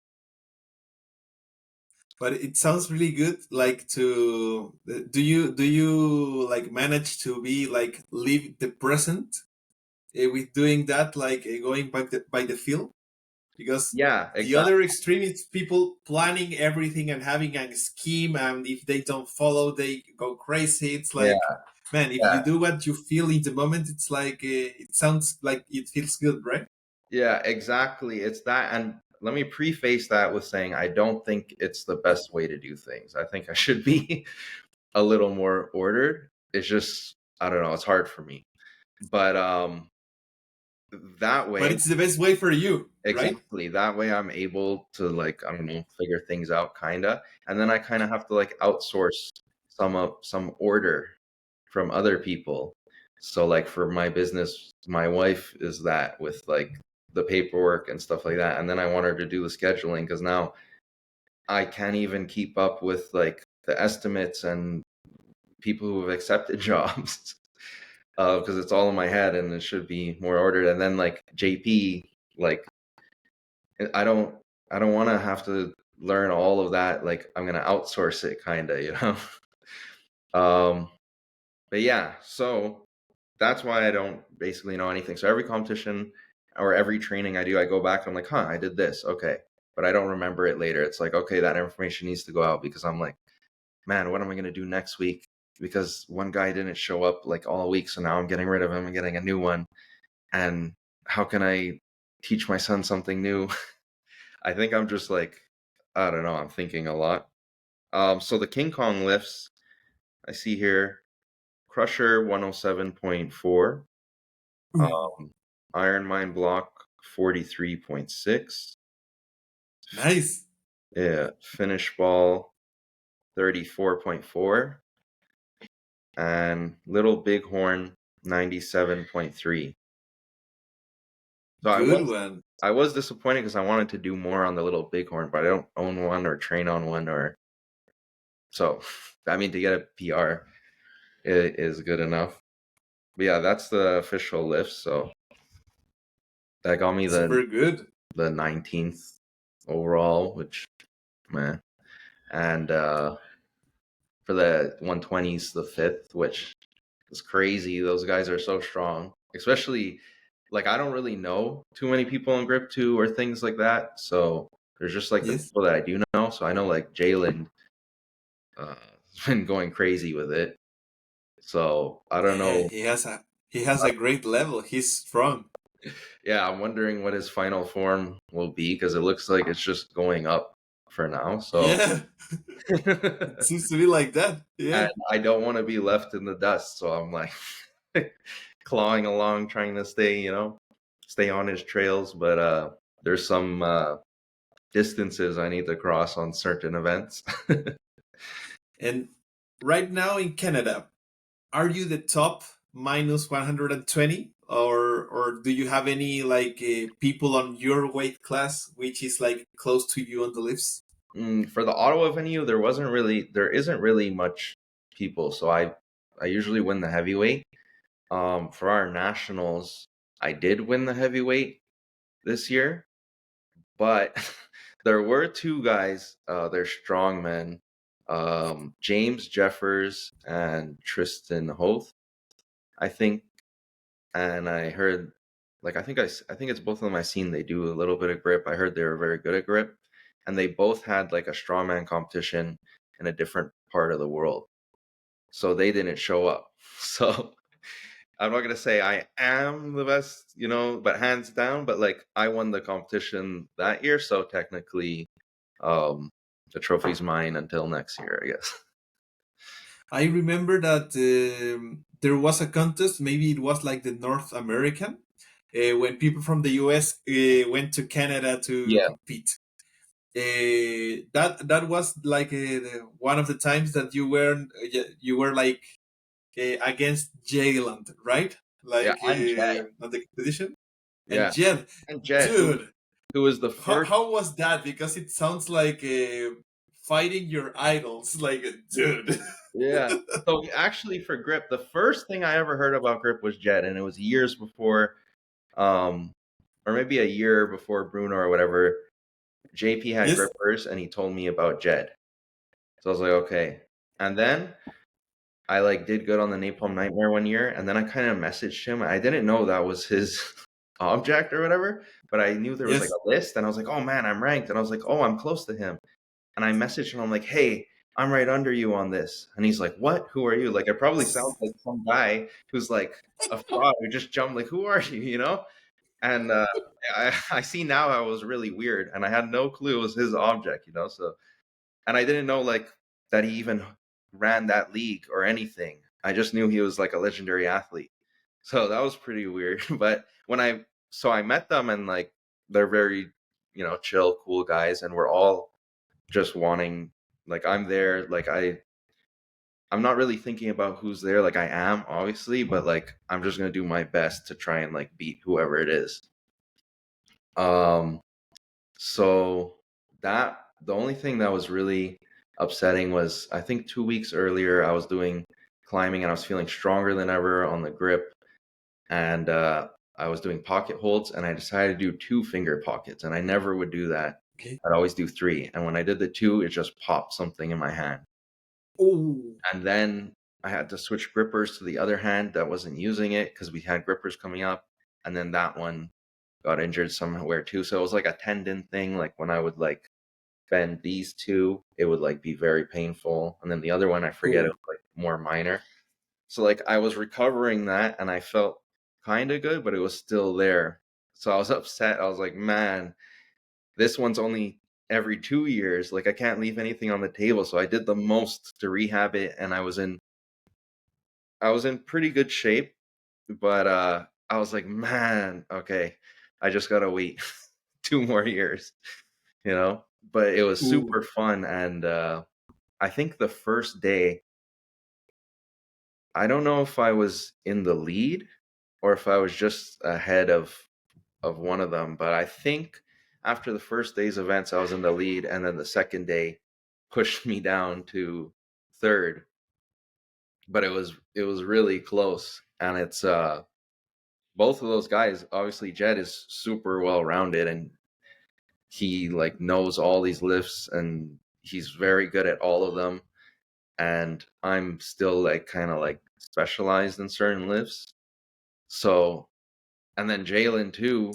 But it sounds really good. Like to do you like manage to be like live the present with doing that, like going by the feel? Because Yeah, the exactly. other extreme is people planning everything and having a scheme, and if they don't follow, they go crazy. It's Yeah, like, man, if yeah, you do what you feel in the moment, it's like it sounds like it feels good, right? yeah, exactly. It's that. And let me preface that with saying I don't think it's the best way to do things. I think I should be a little more ordered. It's just, I don't know, it's hard for me. But that But way, it's the best way for you, right? exactly, that way I'm able to like, I don't know, figure things out kinda. And then I kind of have to like outsource some order from other people. So like for my business, my wife is that with like the paperwork and stuff like that. And then I want her to do the scheduling because now I can't even keep up with like the estimates and people who have accepted jobs because it's all in my head and it should be more ordered. And then like JP, like I don't I don't want to have to learn all of that. Like I'm gonna outsource it, kind of, you know. um, but yeah, so that's why I don't basically know anything. So every competition or every training I do, I go back. I'm like, huh, I did this, okay, but I don't remember it later. It's like, okay, that information needs to go out because I'm like, man, what am I gonna do next week? Because one guy didn't show up like all week, so now I'm getting rid of him and getting a new one. And how can I teach my son something new? I think I'm just like, I don't know, I'm thinking a lot. So the King Kong lifts, I see here, Crusher 107.4, um, Iron Mine Block 43.6, Nice. yeah, Finish Ball 34.4, and Little Bighorn 97.3. So Good one. I was disappointed because I wanted to do more on the Little Bighorn, but I don't own one or train on one, or so. I mean, to get a PR is good enough. But yeah, that's the official lift. So that got me Super good. the 19th overall, which, man. And for the 120s, the fifth, which is crazy. Those guys are so strong, especially like I don't really know too many people in Grip 2 or things like that. So there's just like the Yes. people that I do know. So I know like Jalen has been going crazy with it. So I don't Yeah, know. he has a great level. He's strong. Yeah, I'm wondering what his final form will be because it looks like it's just going up for now. So Yeah, it seems to be like that. and Yeah. I don't want to be left in the dust. So I'm like clawing along, trying to stay, stay on his trails. But there's some distances I need to cross on certain events. And right now in Canada, are you the top minus 120, or do you have any like people on your weight class which is like close to you on the lifts? For the Ottawa venue, there isn't really much people. So I usually win the heavyweight. For our nationals, I did win the heavyweight this year, but there were two guys, they're strongmen, James Jeffers and Tristan Hoth, I think. And I heard, like, I think it's both of them. I seen they do a little bit of grip. I heard they were very good at grip, and they both had like a strongman competition in a different part of the world, so they didn't show up. So I'm not gonna say I am the best, but hands down. But like I won the competition that year, so technically, um, the trophy's mine until next year, I guess. I remember that there was a contest. Maybe it was like the North American, when people from the US went to Canada to Yeah, compete. That was like one of the times that you were like against Jayland, right? yeah, Like and Jed, on the competition. And yeah, Jed, and Jed, dude, who was the how, first. how was that? Because it sounds like fighting your idols. Like, dude. Yeah. So actually, for grip, the first thing I ever heard about grip was Jed, and it was years before, um, or maybe a year before Bruno or whatever. JP had Yes. grippers, and he told me about Jed. So I was like, okay. And then I like did good on the Napalm Nightmare one year, and then I kind of messaged him. I didn't know that was his object or whatever, but I knew there was like Yes. a list, and I was like, oh man, I'm ranked, and I was like, oh, I'm close to him. And I messaged him. I'm like, hey, I'm right under you on this. And he's like, what? Who are you? Like, it probably sounds like some guy who's like a fraud who just jumped. Like, who are you? And I see now I was really weird, and I had no clue it was his object. So, and I didn't know like that he even ran that league or anything. I just knew he was like a legendary athlete. So that was pretty weird. But I met them, and like they're very, chill, cool guys, and we're all just wanting, like, I'm there, like I'm not really thinking about who's there, like I am obviously, but like I'm just gonna do my best to try and like beat whoever it is. Um, so that the only thing that was really upsetting was I think 2 weeks earlier I was doing climbing and I was feeling stronger than ever on the grip, and I was doing pocket holds and I decided to do two finger pockets, and I never would do that. Okay. I'd always do three, and when I did the two, it just popped something in my hand. Oh. And then I had to switch grippers to the other hand that wasn't using it because we had grippers coming up, and then that one got injured somewhere too. So it was like a tendon thing. Like when I would like bend these two, it would like be very painful. And then the other one, I forget, it Oh. was like more minor. So like I was recovering that and I felt kind of good, but it was still there. So I was upset. I was like, man, this one's only every 2 years. Like I can't leave anything on the table. So I did the most to rehab it, and I was in pretty good shape, but I was like, man, okay, I just gotta wait 2 more years, you know. But it was Oh. super fun, and I think the first day, I don't know if I was in the lead or if I was just ahead of one of them, but I think after the first day's events, I was in the lead, and then the second day pushed me down to third. But it was really close, and it's both of those guys. Obviously, Jed is super well rounded, and he like knows all these lifts, and he's very good at all of them. And I'm still like kind of like specialized in certain lifts. So, and then Jalen too.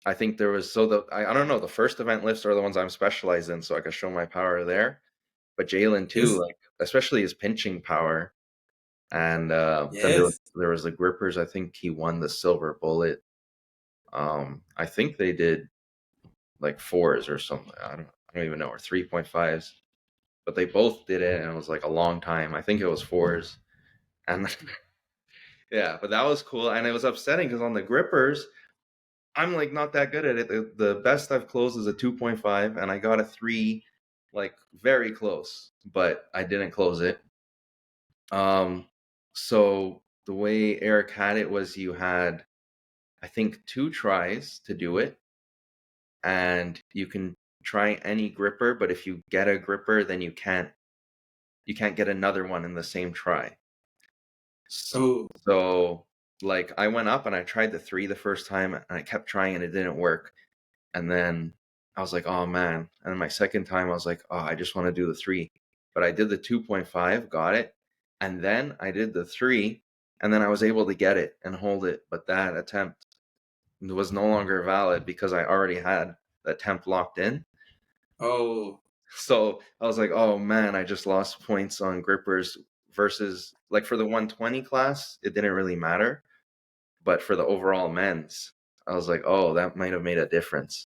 I think there was I don't know, the first event lifts are the ones I'm specialized in, so I could show my power there. But Jalen too, Yes. like especially his pinching power, and then Yes. there was the grippers. I think he won the silver bullet. I think they did like fours or something. I don't even know, or 3.5s. But they both did it, and it was like a long time. I think it was fours, and yeah, but that was cool, and it was upsetting because on the grippers, I'm like not that good at it. The best I've closed is a 2.5, and I got a three, like very close, but I didn't close it. Um, so the way Eric had it was you had, I think, two tries to do it, and you can try any gripper, but if you get a gripper, then you can't get another one in the same try. Oh. So like I went up and I tried the three the first time and I kept trying and it didn't work. And then I was like, oh man. And then my second time I was like, oh, I just want to do the three. But I did the 2.5, got it. And then I did the three, and then I was able to get it and hold it. But that attempt was no longer valid because I already had the attempt locked in. Oh. So I was like, oh man, I just lost points on grippers versus like for the 120 class, it didn't really matter. But for the overall men's, I was like, oh, that might have made a difference.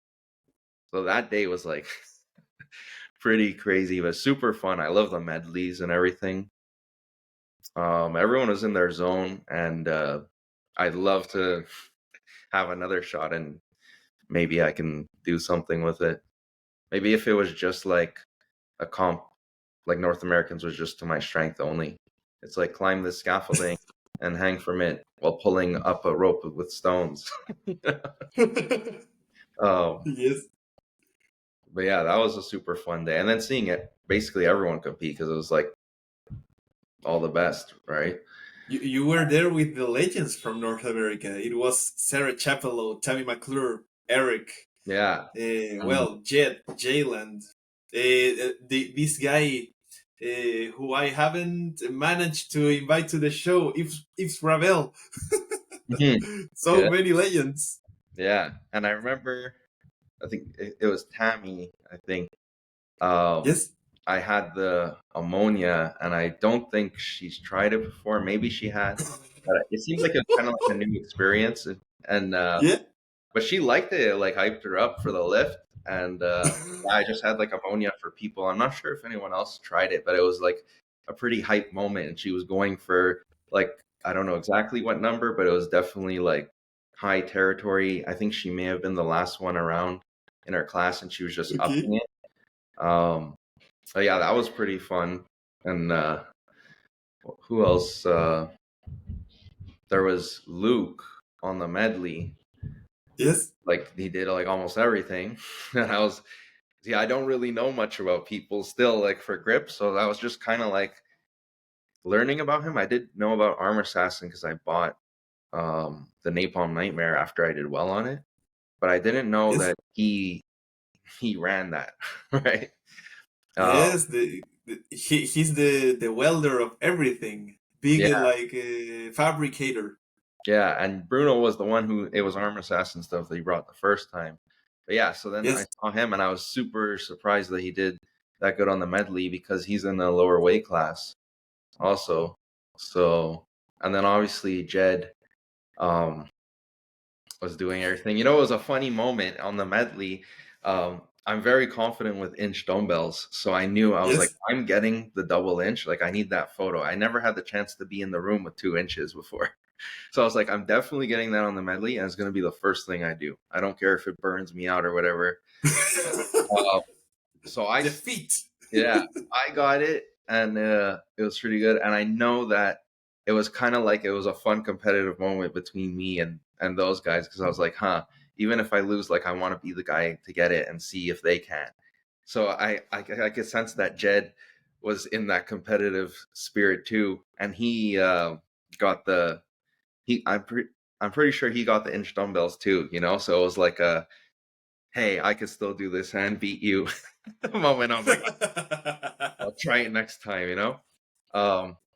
So that day was like pretty crazy, but super fun. I love the medleys and everything. Everyone was in their zone, and I'd love to have another shot, and maybe I can do something with it. Maybe if it was just like a comp, like North Americans was just to my strength only. It's like climb this scaffolding and hang from it while pulling up a rope with stones. um, Yes. but yeah, that was a super fun day. And then seeing it, basically everyone compete because it was like all the best, right? You were there with the legends from North America. It was Sarah Chapello, Tammy McClure, Eric, Yeah. Mm. well, Jet, Jayland, this guy who I haven't managed to invite to the show, Yves Ravel. Mhm. So Yeah. many legends. Yeah. And I remember, I think it was Tammy, I think. Um, Yes. I had the ammonia, and I don't think she's tried it before. Maybe she had, but it seems like it's kind of like a new experience. And Yeah. but she liked it. It like hyped her up for the lift, and yeah, I just had like ammonia for people. I'm not sure if anyone else tried it, but it was like a pretty hype moment, and she was going for like I don't know exactly what number, but it was definitely like high territory. I think she may have been the last one around in her class, and she was just Okay. upping it. So yeah, that was pretty fun. And who else? There was Luke on the medley, Yes. Like he did like almost everything. And I was, yeah, I don't really know much about people still like for grip, so that was just kind of like learning about him. I did know about Armor Assassin because I bought the Napalm Nightmare after I did well on it, but I didn't know Yes. that he ran that right. Uh, Yes. He's the welder of everything. Big yeah, like fabricator. yeah, and Bruno was the one who it was Armor Assassin stuff that he brought the first time. But yeah, so then I Yes. saw him and I was super surprised that he did that good on the medley because he's in the lower weight class also. So and then obviously Jed um was doing everything. You know, it was a funny moment on the medley. I'm very confident with inch dumbbells, so I knew I was like, Yes. I'm getting the double inch. Like, I need that photo. I never had the chance to be in the room with 2 inches before, so I was like, I'm definitely getting that on the medley, and it's going to be the first thing I do. I don't care if it burns me out or whatever. Uh, so Defeat. yeah, I got it, and it was pretty good. And I know that it was kind of like it was a fun competitive moment between me and those guys because I was like, huh, even if I lose, like I want to be the guy to get it and see if they can. So I could sense that Jed was in that competitive spirit too, and he got the he I'm pretty sure he got the inch dumbbells too, you know. So it was like a hey, I could still do this and beat you moment. I was like, I'll try it next time, you know?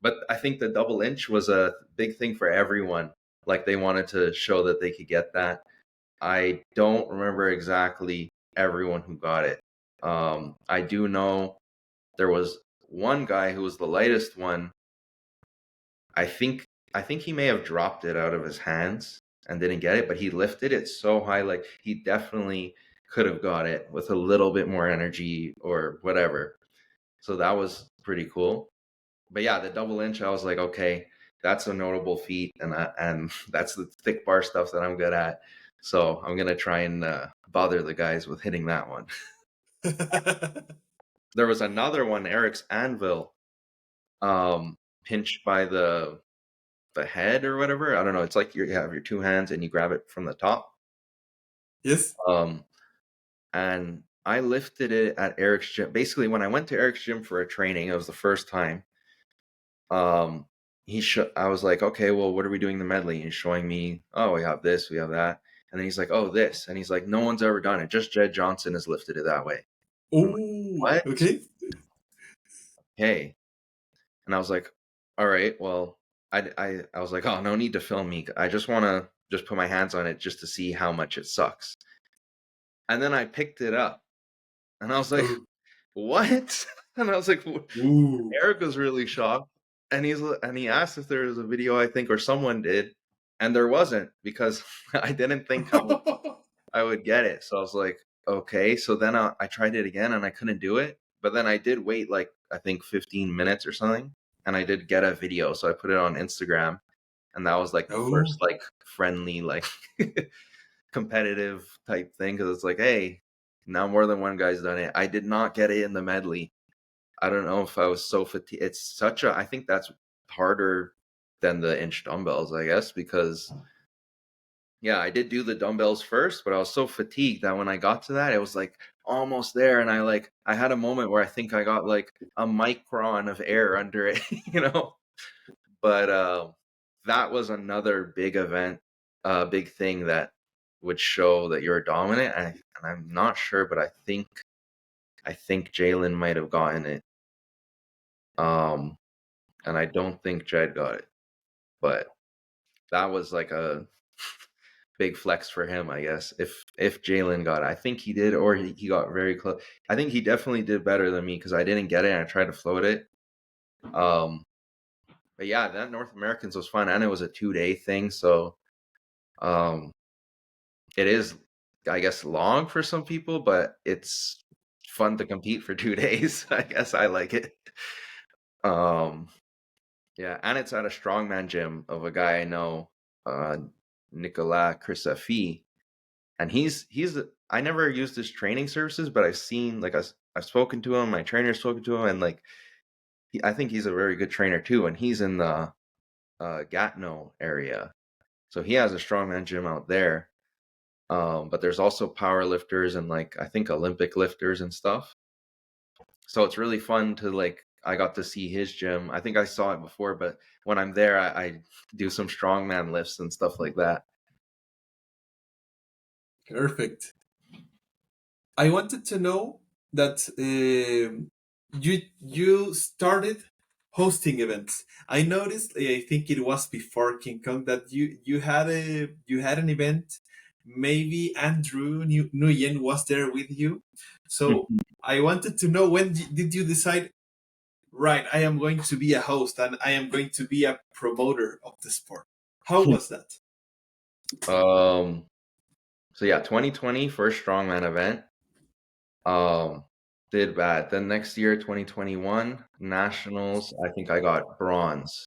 But I think the double inch was a big thing for everyone. Like they wanted to show that they could get that. I don't remember exactly everyone who got it. I do know there was one guy who was the lightest one. I think I think he may have dropped it out of his hands and didn't get it, but he lifted it so high, like he definitely could have got it with a little bit more energy or whatever. So that was pretty cool. But yeah, the double inch, I was like, okay, that's a notable feat, and that's the thick bar stuff that I'm good at. So I'm gonna try and bother the guys with hitting that one. There was another one, Eric's anvil, pinched by the head or whatever. I don't know. It's like you have your two hands and you grab it from the top. Yes. Um, and I lifted it at Eric's gym. Basically, when I went to Eric's gym for a training, it was the first time. Um, I was like, okay, well, what are we doing the medley? And he's showing me, oh, we have this, we have that. And then he's like, oh, this. And he's like, no one's ever done it. Just Jed Johnson has lifted it that way. And I'm like, Oh, what? okay. Hey. And I was like, all right, well, I was like, oh, no need to film me. I just want to just put my hands on it just to see how much it sucks. And then I picked it up and I was like, Oh. what? And I was like, Ooh. Eric was really shocked, and he asked if there was a video, I think, or someone did, and there wasn't because I didn't think I would get it. So I was like, okay. So then I tried it again, and I couldn't do it. But then I did wait like I think 15 minutes or something, and I did get a video. So I put it on Instagram, and that was like the Oh. first like friendly like competitive type thing because it's like, hey, now more than one guy's done it. I did not get it in the medley. I don't know if I was so fatigued. It's such a, I think that's harder than the inch dumbbells, I guess, because yeah, I did do the dumbbells first, but I was so fatigued that when I got to that, it was like almost there. And I had a moment where I think I got like a micron of air under it, you know? But that was another big event, big thing that would show that you're dominant. And I'm not sure, but I think Jalen might have gotten it. Um, and I don't think Jed got it, but that was like a big flex for him, I guess. If Jalen got it, I think he did, or he got very close. I think he definitely did better than me because I didn't get it and I tried to float it. Um, but yeah, that North Americans was fun, and it was a 2 day thing, so um, it is, I guess, long for some people, but it's fun to compete for 2 days. I guess I like it. Um, Yeah, and it's at a strongman gym of a guy I know, uh, Nicolas Crisafi, and he's I never used his training services, but I've seen like I've spoken to him, my trainer's spoken to him, and like I think he's a very good trainer too, and he's in the Gatineau area, so he has a strongman gym out there. But there's also power lifters and like I think Olympic lifters and stuff. So it's really fun to like I got to see his gym. I think I saw it before, but when I'm there, I do some strongman lifts and stuff like that. Perfect. I wanted to know that you started hosting events. I noticed. I think it was before King Kong that you had an event. Maybe Andrew Nguyen was there with you. So I wanted to know when did you decide? Right, I am going to be a host and I am going to be a promoter of the sport. How was that? um, so yeah, 2020 first strongman event. Um, did bad. Then next year, 2021 nationals. I think I got bronze.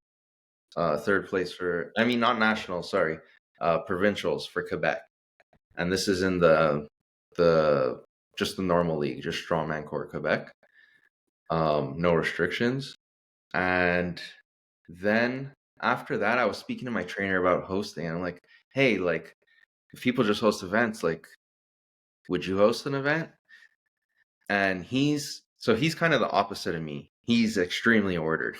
Third place for. I mean, not nationals. Sorry, provincials for Quebec. And this is in the just the normal league, just strongman core Quebec. No restrictions. And then after that, I was speaking to my trainer about hosting. And I'm like, hey, like if people just host events, like, would you host an event? And he's kind of the opposite of me. He's extremely ordered,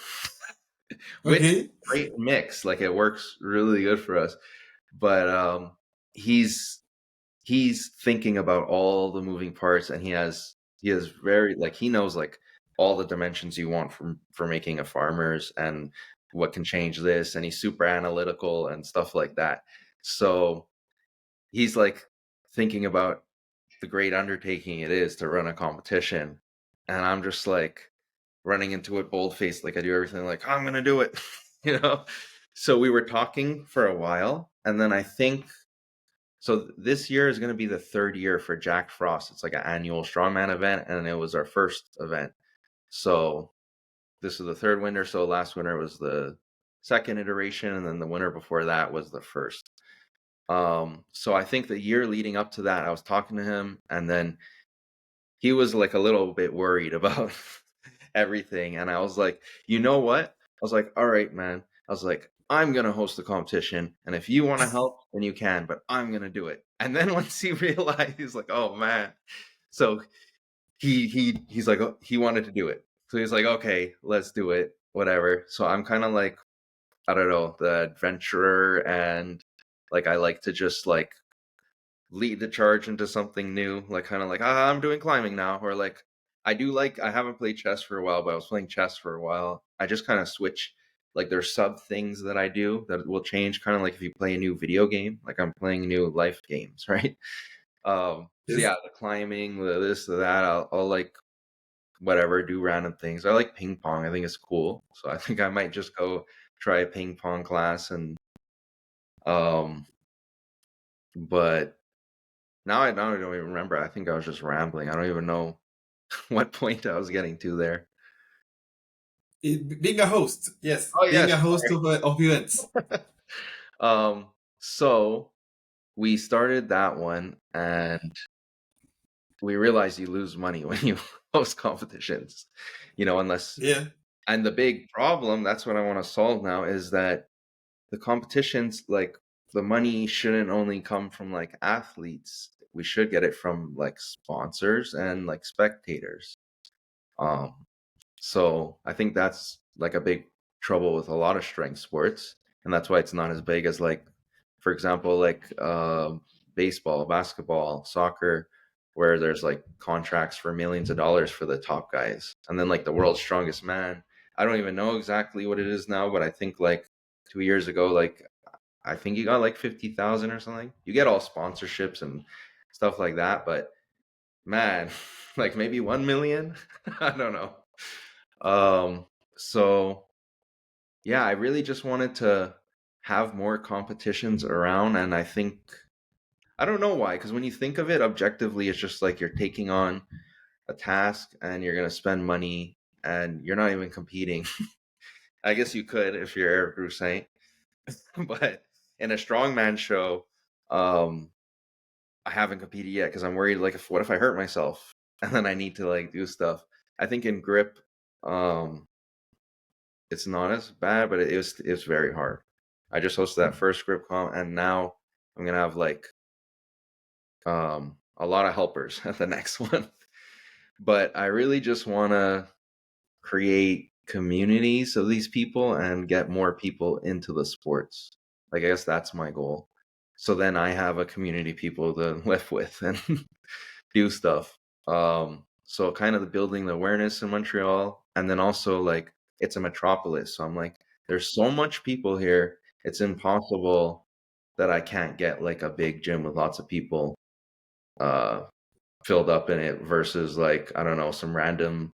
which Okay. great mix. Like it works really good for us. But he's he's thinking about all the moving parts, and he has very like he knows like all the dimensions you want for making a farmer's and what can change this, and he's super analytical and stuff like that. So he's like thinking about the great undertaking it is to run a competition, and I'm just like running into it bold faced, like I do everything like I'm gonna do it, you know. So we were talking for a while, and then I think so this year is going to be the third year for Jack Frost. It's like an annual strongman event, and it was our first event. So this is the third winter. So last winter was the second iteration, and then the winter before that was the first. So I think the year leading up to that, I was talking to him, and then he was like a little bit worried about everything. And I was like, you know what? I was like, all right, man. I was like, I'm gonna host the competition, and if you want to help, then you can, but I'm gonna do it. And then once he realized, he's like, oh man. So he's like, oh, he wanted to do it. So he's like, okay, let's do it, whatever. So I'm kind of like, I don't know, the adventurer, and like I like to just like lead the charge into something new, like kind of like I'm doing climbing now, or like I haven't played chess for a while, but I was playing chess for a while. I just kind of switch, like there's sub things that I do that will change, kind of like if you play a new video game, like I'm playing new life games, right? So Yes. yeah, the climbing, the this, the that, I'll like whatever, do random things. I like ping pong. I think it's cool, so I think I might just go try a ping pong class and um, but now I don't even remember. I think I was just rambling. I don't even know what point I was getting to there. Being a host, yes, Oh being yes, a host of events. sorry. So we started that one, and we realized you lose money when you host competitions. Unless Yeah. and the big problem, that's what I want to solve now, is that the competitions, like the money shouldn't only come from like athletes. We should get it from like sponsors and like spectators. Um, So I think that's like a big trouble with a lot of strength sports, and that's why it's not as big as like, for example, like baseball, basketball, soccer, where there's like contracts for millions of dollars for the top guys, and then like the world's strongest man. I don't even know exactly what it is now, but I think like 2 years ago, like I think you got like 50,000 or something. You get all sponsorships and stuff like that, but man, like maybe 1 million. I don't know. Um, so yeah, I really just wanted to have more competitions around, and I think I don't know why, because when you think of it objectively, it's just like you're taking on a task and you're gonna spend money and you're not even competing. I guess you could if you're Eric Roussaint, but in a strongman show, um, I haven't competed yet because I'm worried like if what if I hurt myself and then I need to like do stuff. I think in grip, um, it's not as bad, but it's very hard. I just hosted that first grip comp, and now I'm gonna have like A lot of helpers at the next one. But I really just want to create communities of these people and get more people into the sports. Like, I guess that's my goal. So then I have a community of people to live with and do stuff. So kind of building the awareness in Montreal, and then also like it's a metropolis. So I'm like, there's so much people here. It's impossible that I can't get like a big gym with lots of people uh, filled up in it versus like I don't know some random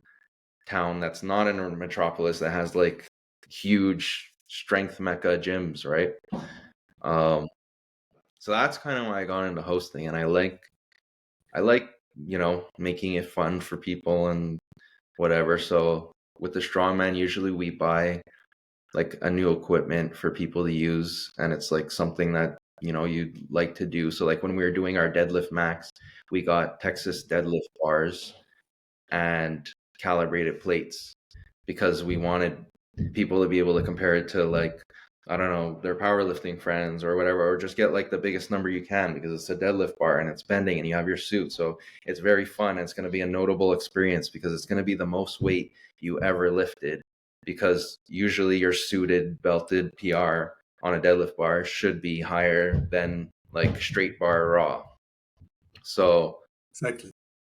town that's not in a metropolis that has like huge strength mecca gyms, right? Um, so that's kind of why I got into hosting, and I like making it fun for people and whatever. So with the strongman, usually we buy like a new equipment for people to use, and it's like something that you'd like to do. So like when we were doing our deadlift max, we got Texas deadlift bars and calibrated plates because we wanted people to be able to compare it to like I don't know their powerlifting friends or whatever, or just get like the biggest number you can because it's a deadlift bar and it's bending and you have your suit, so it's very fun and it's going to be a notable experience because it's going to be the most weight you ever lifted because usually your suited belted PR on a deadlift bar should be higher than like straight bar raw. So Exactly.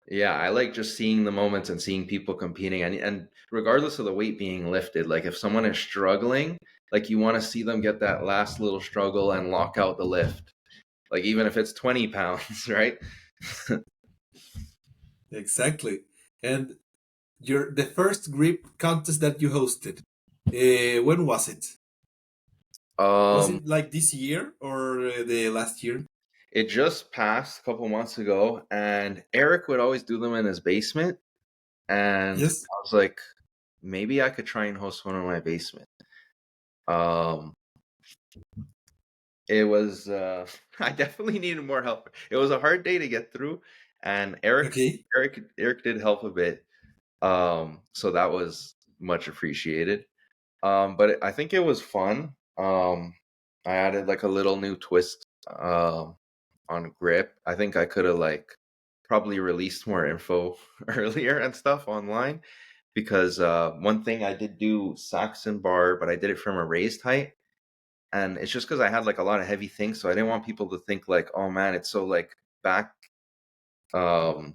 yeah, I like just seeing the moments and seeing people competing and regardless of the weight being lifted, like if someone is struggling, like you want to see them get that last little struggle and lock out the lift. Like even if it's 20 pounds, right? Exactly. And the first grip contest that you hosted, when was it? Was Um it like this year or the last year? it just passed a couple months ago and Eric would always do them in his basement and Yes. I was like maybe I could try and host one in my basement. Um It was I definitely needed more help. It was a hard day to get through and Okay. Eric did help a bit. So that was much appreciated. But I think it was fun. I added like a little new twist on grip. I think I could have like probably released more info earlier and stuff online because one thing I did do Saxon bar, but I did it from a raised height and it's just because I had like a lot of heavy things, so I didn't want people to think like, oh man, it's so like back um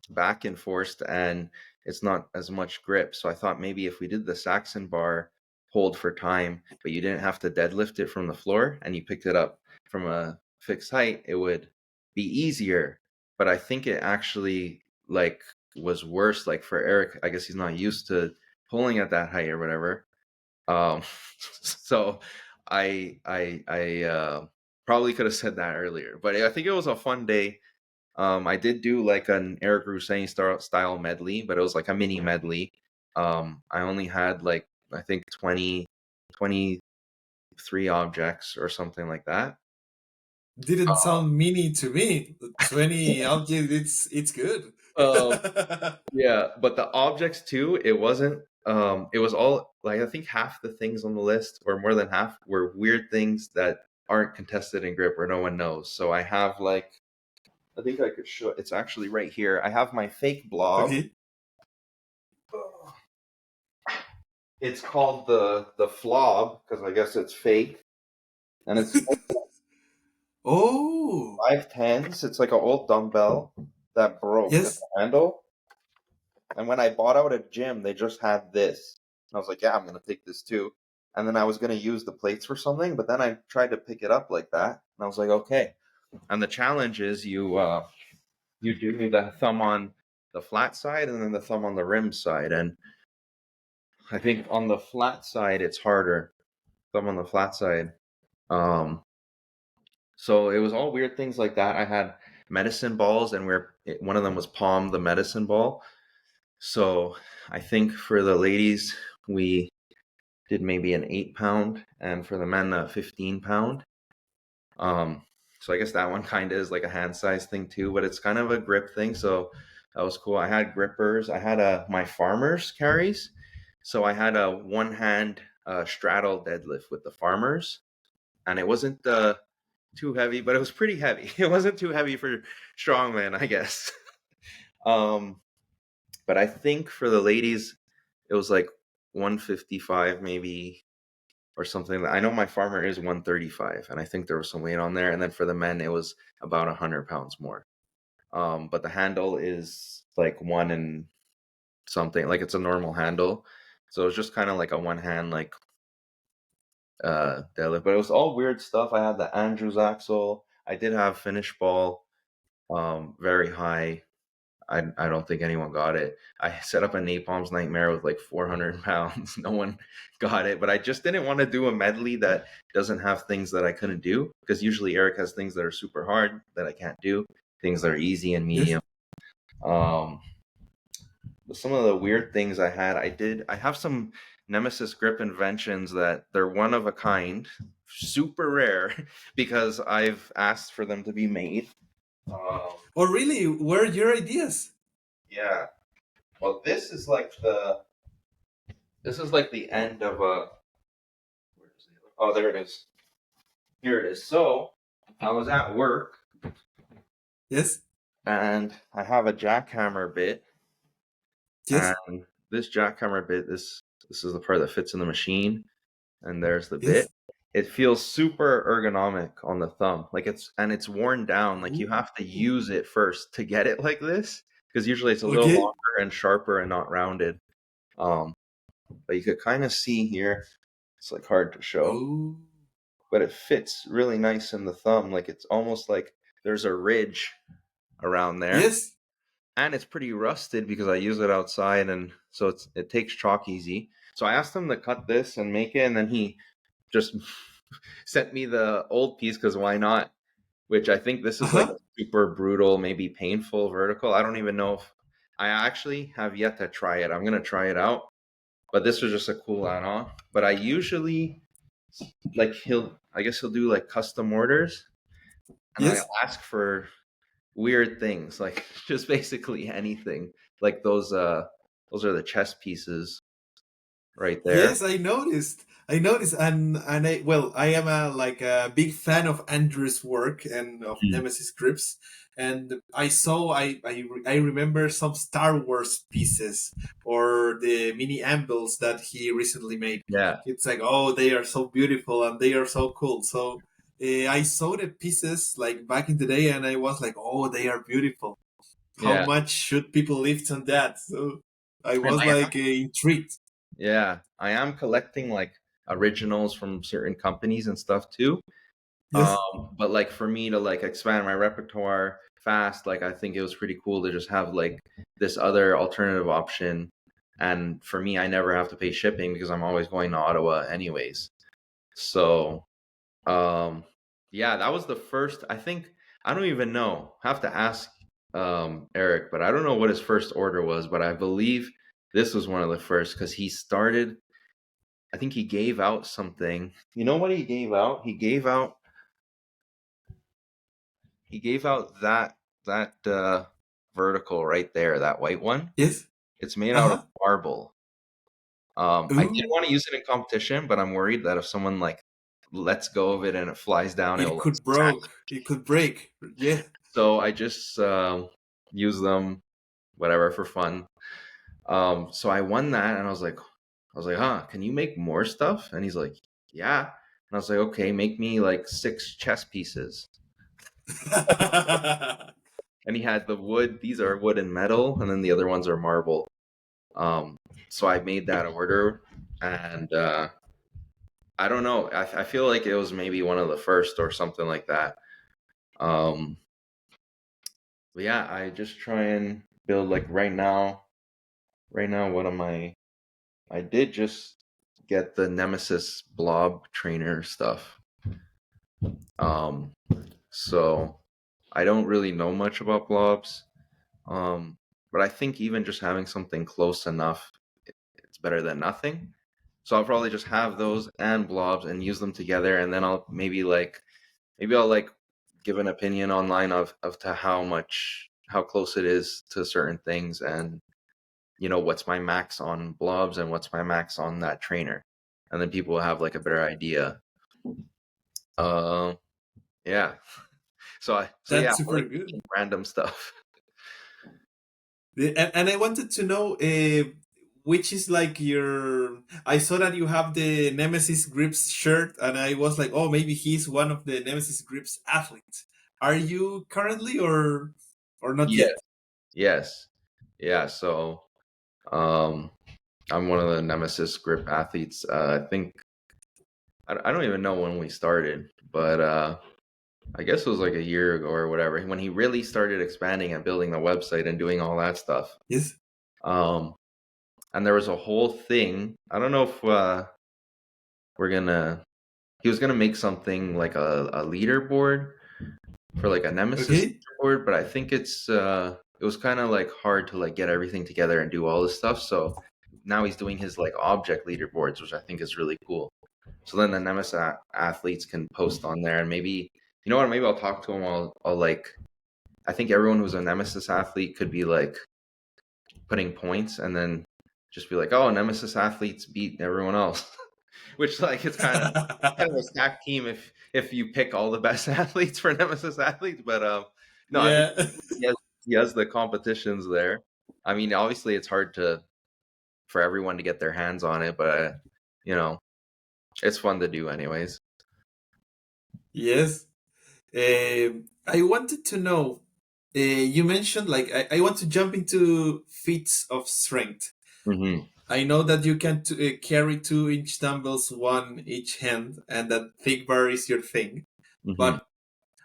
back enforced and it's not as much grip. So I thought maybe if we did the Saxon bar hold for time, but you didn't have to deadlift it from the floor and you picked it up from a fixed height, it would be easier. But I think it actually like was worse like for Eric. I guess he's not used to pulling at that height or whatever. Um, so I probably could have said that earlier, but I think it was a fun day. I did do like an Eric Rousseau style medley, but it was like a mini medley. I only had like I think 23 objects or something like that. Didn't sound mini to me. 20 objects, it's good. Um, yeah, but the objects too, it wasn't. It was all like I think half the things on the list, or more than half, were weird things that aren't contested in grip or no one knows. So I have like I think I could show. It's actually right here. I have my fake blob. Okay. It's called the flob because I guess it's fake, and it's Oh, 510s. It's like an old dumbbell that broke at yes. the handle. And when I bought out a gym, they just had this. And I was like, yeah, I'm gonna take this too. And then I was gonna use the plates for something, but then I tried to pick it up like that, and I was like, okay. And the challenge is you do the thumb on the flat side and then the thumb on the rim side, and I think on the flat side it's harder. Thumb on the flat side. Um, so it was all weird things like that. I had medicine balls, and one of them was palm the medicine ball. So I think for the ladies we did maybe an 8 pound, and for the men a 15 pound. Um, so I guess that one kind of is like a hand size thing too, but it's kind of a grip thing. So that was cool. I had grippers. I had my farmers carries. So I had a one hand straddle deadlift with the farmers, and it wasn't the too heavy, but it was pretty heavy. It wasn't too heavy for strongman, I guess. Um, but I think for the ladies, it was like 155 maybe or something. I know my farmer is 135, and I think there was some weight on there. And then for the men, it was about 100 pounds more. But the handle is like one and something, like it's a normal handle. So it's just kind of like a one hand like deadlift. But it was all weird stuff. I had the Andrews axle. I did have finish ball, very high. I don't think anyone got it. I set up a Napalm's nightmare with like 400 pounds. No one got it, but I just didn't want to do a medley that doesn't have things that I couldn't do, because usually Eric has things that are super hard that I can't do, things that are easy and Yes. medium. Um, some of the weird things I have some Nemesis grip inventions that they're one of a kind, super rare, because I've asked for them to be made. Um, Oh, really? Where are your ideas? yeah. Well, this is like the end of a. Where is it? Oh, there it is. Here it is. So I was at work Yes. and I have a jackhammer bit, Yes. and this jackhammer bit, this is the part that fits in the machine, and there's the bit. Yes. It feels super ergonomic on the thumb, like it's worn down. Like you Ooh. have to use it first to get it like this, because usually it's a little Okay. longer and sharper and not rounded. Um, but you could kind of see here. It's like hard to show, Oh. but it fits really nice in the thumb. Like it's almost like there's a ridge around there, Yes. and it's pretty rusted because I use it outside, and so it takes chalk easy. So I asked him to cut this and make it, and then he just sent me the old piece, because why not? Which I think this Uh is like a huh. super brutal, maybe painful vertical. I don't even know if I actually have yet to try it. I'm gonna try it out, but this was just a cool add-on. But I usually like I guess he'll do like custom orders, and I Yes. ask for weird things, like just basically anything. Like those are the chess pieces right there. Yes, I noticed. I noticed, and I well, I am a like a big fan of Andrew's work and of Mm. Nemesis Grips, and I remember some Star Wars pieces or the mini anvils that he recently made. Yeah, It's like, oh, they are so beautiful and they are so cool. So I saw the pieces like back in the day, and I was like, oh, they are beautiful. How yeah. much should people lift on that? So I And was like intrigued. I am collecting like originals from certain companies and stuff too. Yes. But like for me to like expand my repertoire fast, like I think it was pretty cool to just have like this other alternative option. And for me, I never have to pay shipping because I'm always going to Ottawa anyways. So, um, yeah, that was the first. I think I don't even know. I have to ask Eric, but I don't know what his first order was. But I believe this was one of the first, because he started. I think he gave out something. You know what he gave out? He gave out that vertical right there, that white one. Yes. It's made out of Uh-huh. marble. I did Ooh. want to use it in competition, but I'm worried that if someone like lets go of it and it flies down, it will It like could smash. broke. It could break. Yeah. So I just use them, whatever, for fun. So I won that, and I was like, huh, can you make more stuff? And he's like, yeah. And I was like, okay, make me like 6 chess pieces. And he had the wood. These are wood and metal, and then the other ones are marble. Um, so I made that order, and I don't know. I feel like it was maybe one of the first or something like that. Um, but yeah, I just try and build like right now. Right now, what am I? I did just get the Nemesis blob trainer stuff. Um, so I don't really know much about blobs. But I think even just having something close enough, it's better than nothing. So I'll probably just have those and blobs and use them together, and then maybe I'll like give an opinion online of to how close it is to certain things, and what's my max on blobs and what's my max on that trainer, and then people will have like a better idea. Um, Yeah. So yeah, That's I super like good. random stuff. And I wanted to know which is like your. I saw that you have the Nemesis Grips shirt, and I was like, oh, maybe he's one of the Nemesis Grips athletes. Are you currently or not Yes. yet? Yes. Yeah. So um, I'm one of the Nemesis grip athletes. I think I don't even know when we started, but I guess it was like a year ago or whatever when he really started expanding and building the website and doing all that stuff. Yes. Um, and there was a whole thing. I don't know if we're gonna. He was gonna make something like a leaderboard for like a Nemesis Okay. leaderboard, but I think it was kind of like hard to like get everything together and do all this stuff. So now he's doing his like object leaderboards, which I think is really cool. So then the Nemesis athletes can post on there, and maybe you know what? Maybe I'll talk to him. I'll like. I think everyone who's a Nemesis athlete could be like putting points, and then just be like, "Oh, Nemesis athletes beat everyone else," which like it's kind of a stacked team if you pick all the best athletes for Nemesis athletes. But no, I think Yeah. he has the competitions there. I mean, obviously, it's hard to for everyone to get their hands on it, but you know, it's fun to do anyways. Yes. I wanted to know. You mentioned like I want to jump into feats of strength. Hmm. I know that you can carry 2-inch dumbbells, one each hand, and that thick bar is your thing. Hmm. But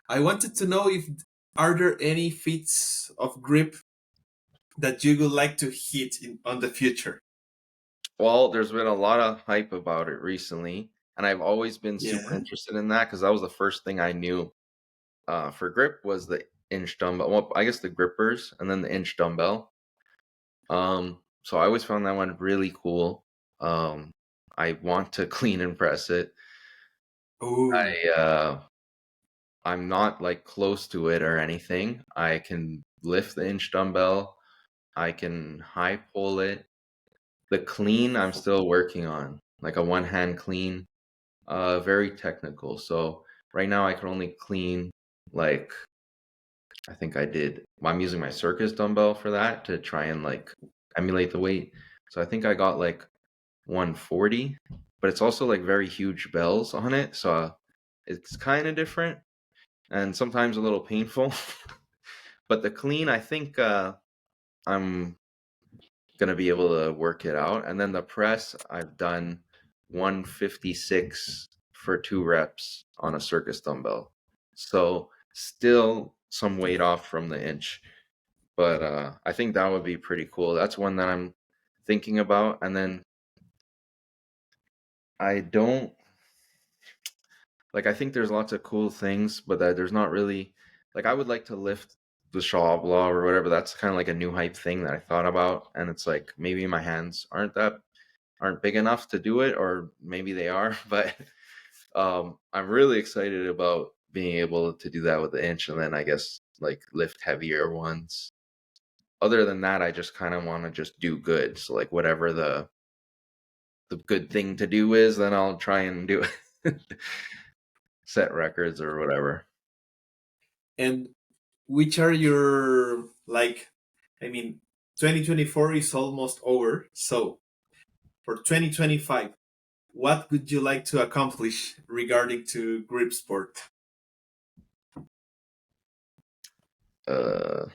I wanted to know if are there any feats of grip that you would like to hit on the future? Well, there's been a lot of hype about it recently, and I've always been super Yeah. interested in that because that was the first thing I knew for grip was the inch dumbbell. Well, I guess the grippers and then the inch dumbbell. So I always found that one really cool. Um, I want to clean and press it. Oh. I'm not like close to it or anything. I can lift the inch dumbbell. I can high pull it. The clean I'm still working on, like a one hand clean, very technical. So right now I can only clean like I think I did. I'm using my circus dumbbell for that to try and like emulate the weight. So I think I got like 140, but it's also like very huge bells on it. So it's kind of different and sometimes a little painful. But the clean, I think I'm gonna be able to work it out. And then the press, I've done 156 for 2 reps on a circus dumbbell. So still some weight off from the inch. But I think that would be pretty cool. That's one that I'm thinking about. And then I don't like I think there's lots of cool things, but that there's not really like I would like to lift the Shaw Blah or whatever. That's kind of like a new hype thing that I thought about. And it's like maybe my hands aren't big enough to do it, or maybe they are, but I'm really excited about being able to do that with the inch and then I guess like lift heavier ones. Other than that, I just kind of want to just do good. So like whatever the good thing to do is, then I'll try and do it. Set records or whatever. And which are your like? I mean, 2024 is almost over. So for 2025, what would you like to accomplish regarding to grip sport? Uh,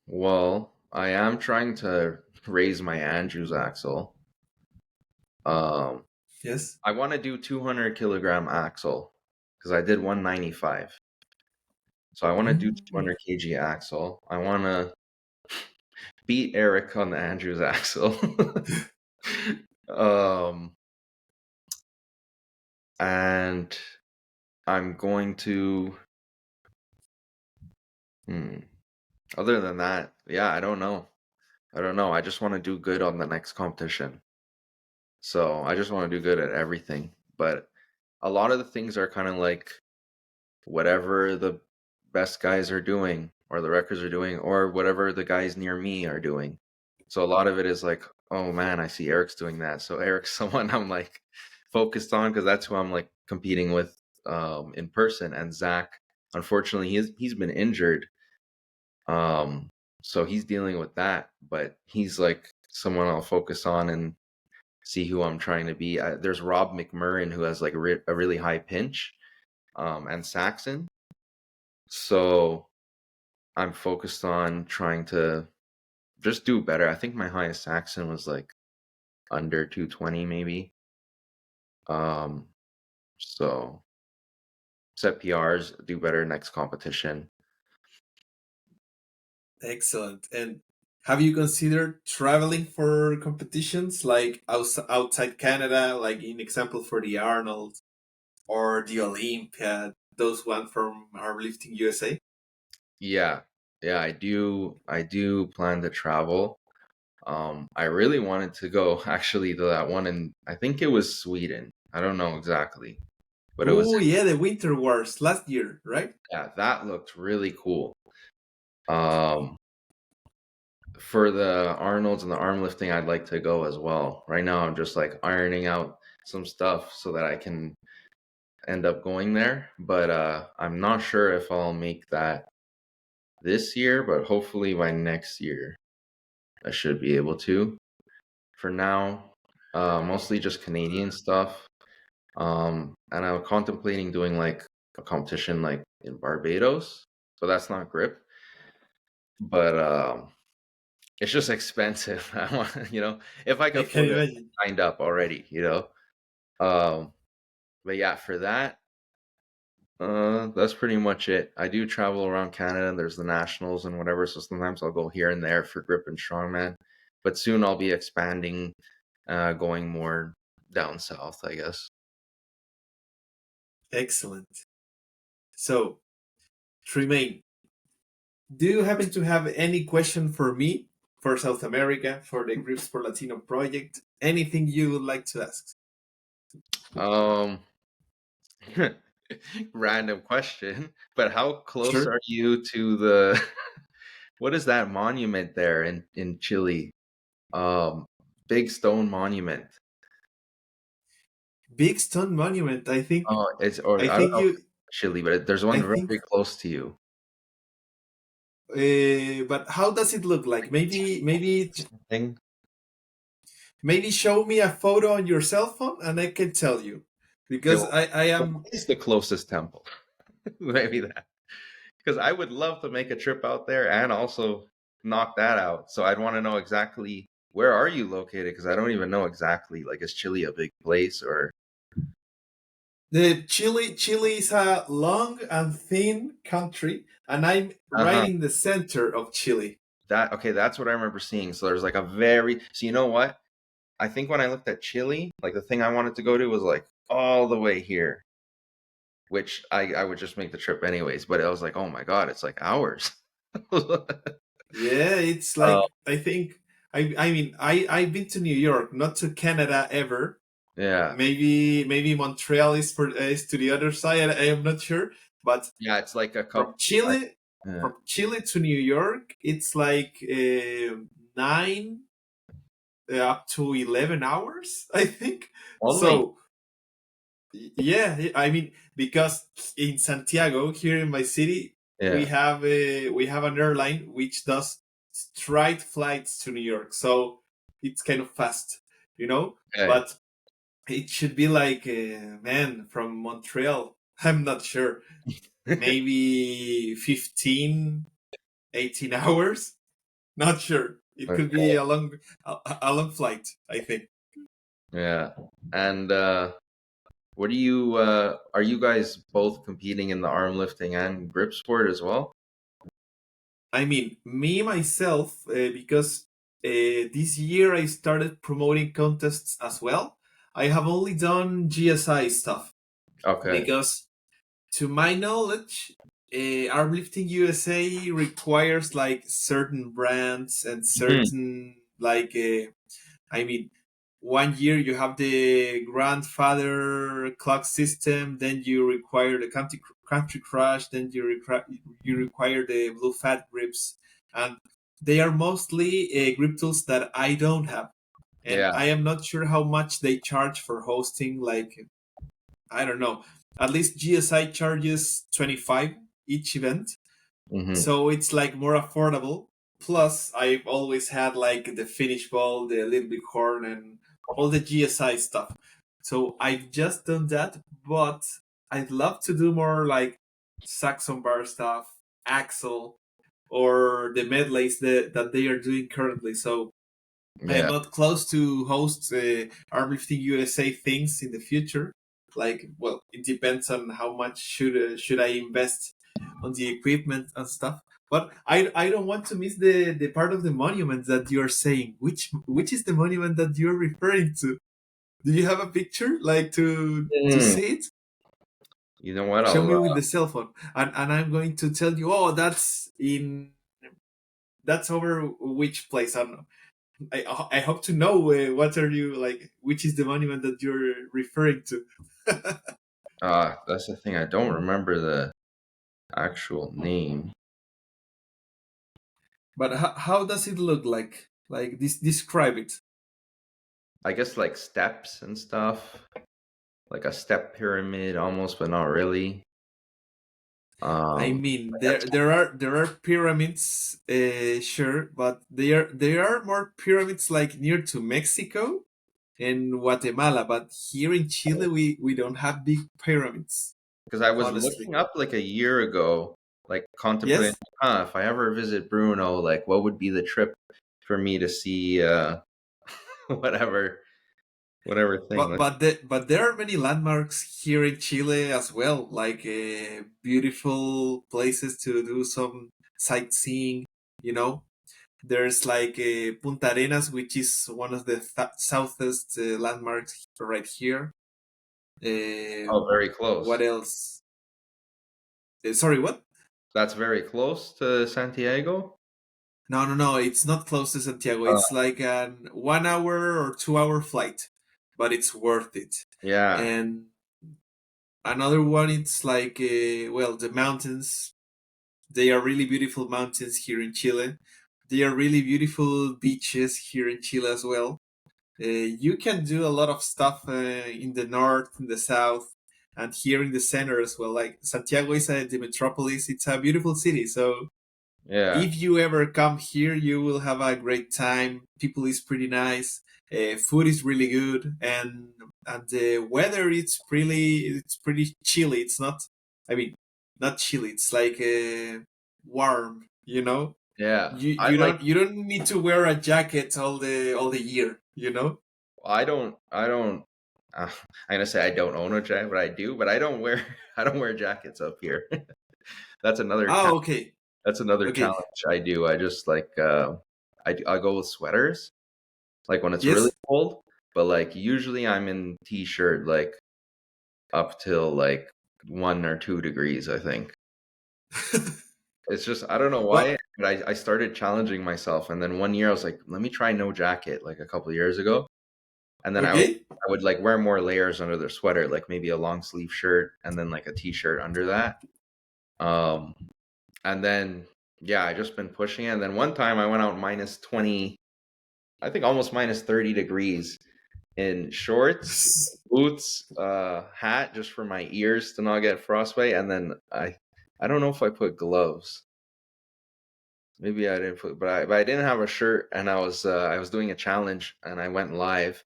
well, I am trying to raise my Andrews axle. Um, Yes. I want to do 200 kilogram axle because I did 195. So I want to do Mm. 200 kg axle. I want to beat Eric on the Andrews axle. um, and I'm going to. Hmm, other than that, yeah, I don't know. I don't know. I just want to do good on the next competition. So I just want to do good at everything. But a lot of the things are kind of like whatever the best guys are doing, or the records are doing, or whatever the guys near me are doing. So a lot of it is like, oh man, I see Eric's doing that. So Eric's someone I'm like focused on because that's who I'm like competing with in person. And Zach, unfortunately, he's been injured, um, so he's dealing with that. But he's like someone I'll focus on and see who I'm trying to be. There's Rob McMurrin who has like a really high pinch, and Saxon. So I'm focused on trying to just do better. I think my highest Saxon was like under 220 maybe. Um, so set PRs, do better next competition. Excellent. And have you considered traveling for competitions like outside Canada, like in example for the Arnold or the Olympiad, those one from Powerlifting USA? Yeah, yeah, I do plan to travel. I really wanted to go actually to that one in I think it was Sweden. I don't know exactly, but it was Oh yeah, the Winter Wars last year, right? yeah, that looked really cool. Um, for the Arnolds and the arm lifting, I'd like to go as well. Right now, I'm just like ironing out some stuff so that I can end up going there, but I'm not sure if I'll make that this year, but hopefully by next year I should be able to. For now, mostly just Canadian stuff. And I'm contemplating doing like a competition like in Barbados, but that's not grip. But it's just expensive. I want, if I could I can afford it, imagine. I signed up already. Um, but yeah, for that, that's pretty much it. I do travel around Canada. There's the nationals and whatever, so sometimes I'll go here and there for grip and strongman. But soon I'll be expanding, going more down south, I guess. Excellent. So, Tremaine, do you happen to have any question for me for South America, for the Gripsport Latino project? Anything you would like to ask? Um, random question, but how close Sure. are you to the what is that monument there in Chile? Um, Big Stone Monument. Big Stone Monument. Oh, it's or I I don't think know if you. it's Chile, but there's I one think. very close to you. But how does it look like? Thing. Maybe show me a photo on your cell phone, and I can tell you, Okay, because well, I what am. is the closest temple? Maybe that. Because I would love to make a trip out there and also knock that out. So I'd want to know exactly where are you located? Because I don't even know exactly. Like, is Chile a big place or? The Chile is a long and thin country, and I'm Uh right huh. in the center of Chile. That okay? That's what I remember seeing. So there's like a very. So you know what? I think when I looked at Chile, like the thing I wanted to go to was like all the way here, which I would just make the trip anyways. But I was like, oh my god, it's like hours. Yeah, it's Oh like I think I mean I've been to New York, not to Canada ever. yeah, Maybe Montreal is to the other side. I am not sure, but yeah. It's like a from couple. Like, Chile yeah. from Chile to New York, it's like 9 up to 11 hours, I think. Only. So yeah, I mean, because in Santiago, here in my city, Yeah. we have an airline which does straight flights to New York, so it's kind of fast, you know. Okay. But it should be like, man, from Montreal. I'm not sure. Maybe 15, 18 hours. Not sure. It could be Okay. a long flight, I think. Yeah. And what do you are you guys both competing in the arm lifting and grip sport as well? I mean, me myself, because this year I started promoting contests as well. I have only done GSI stuff Okay. because, to my knowledge, Armlifting USA requires like certain brands and Mhm. certain like I mean, one year you have the grandfather clock system, then you require the country crush, then you require the blue fat grips, and they are mostly grip tools that I don't have. and Yeah. I am not sure how much they charge for hosting. Like, I don't know. At least GSI charges 25 each event, Hmm. so it's like more affordable. Plus, I've always had like the finish ball, the little big horn, and all the GSI stuff. So I've just done that, but I'd love to do more like Saxon bar stuff, Axel, or the medleys that they are doing currently. So I am Yeah. not close to host Armlifting USA things in the future. Like, well, it depends on how much should I invest on the equipment and stuff. But I don't want to miss the part of the monument that you're saying. Which is the monument that you're referring to? Do you have a picture like to Mm. see it? You know what? Show I'll me with the cell phone, and I'm going to tell you. Oh, that's over which place? I don't know. I hope to know what are you like. Which is the monument that you're referring to? that's the thing. I don't remember the actual name. But how does it look like? Like this, describe it. I guess like steps and stuff, like a step pyramid almost, but not really. I Um, mean, like there are pyramids, sure, but they are more pyramids like near to Mexico and Guatemala. But here in Chile, we don't have big pyramids, because I was honestly. looking up like a year ago, like contemplating, Yes, if I ever visit Bruno, like what would be the trip for me to see whatever whatever thing. but there are many landmarks here in Chile as well, like beautiful places to do some sightseeing. You know, there's like Punta Arenas, which is one of the southest landmarks right here. Oh, very What close. else? Sorry, what? That's very close to Santiago. No, no, no. It's not close to Santiago. Uh, It's like an 1 hour or 2 hour flight, but it's worth it. yeah, And another one, it's like well, the mountains. They are really beautiful mountains here in Chile. They are really beautiful beaches here in Chile as well. You can do a lot of stuff in the north, in the south, and here in the center as well. Like Santiago is the metropolis. It's a beautiful city. So yeah, if you ever come here, you will have a great time. People is pretty nice. Food is really good, and the weather it's pretty chilly. It's not, I mean, not chilly. It's like warm. You know, yeah. you I you like. don't you don't need to wear a jacket all the year. You know. I don't. I'm gonna say I don't own a jacket, but I do. But I don't wear. I don't wear jackets up here. That's another. Oh, okay, That's another okay, challenge I do. I just like I go with sweaters like when it's really yes. cold, but like usually I'm in t-shirt like up till like 1 or 2 degrees, I think. It's just I don't know why, Well, but I started challenging myself, and then one year I was like, let me try no jacket like a couple of years ago, and then okay. I would like wear more layers under the sweater, like maybe a long sleeve shirt and then like a t-shirt under that. Um, and then yeah, I just been pushing it. And then one time I went out minus 20, I think almost minus 30 degrees in shorts, boots, hat just for my ears to not get frostbite. And then I don't know if I put gloves. Maybe I didn't put, but I didn't have a shirt, and I was doing a challenge, and I went live,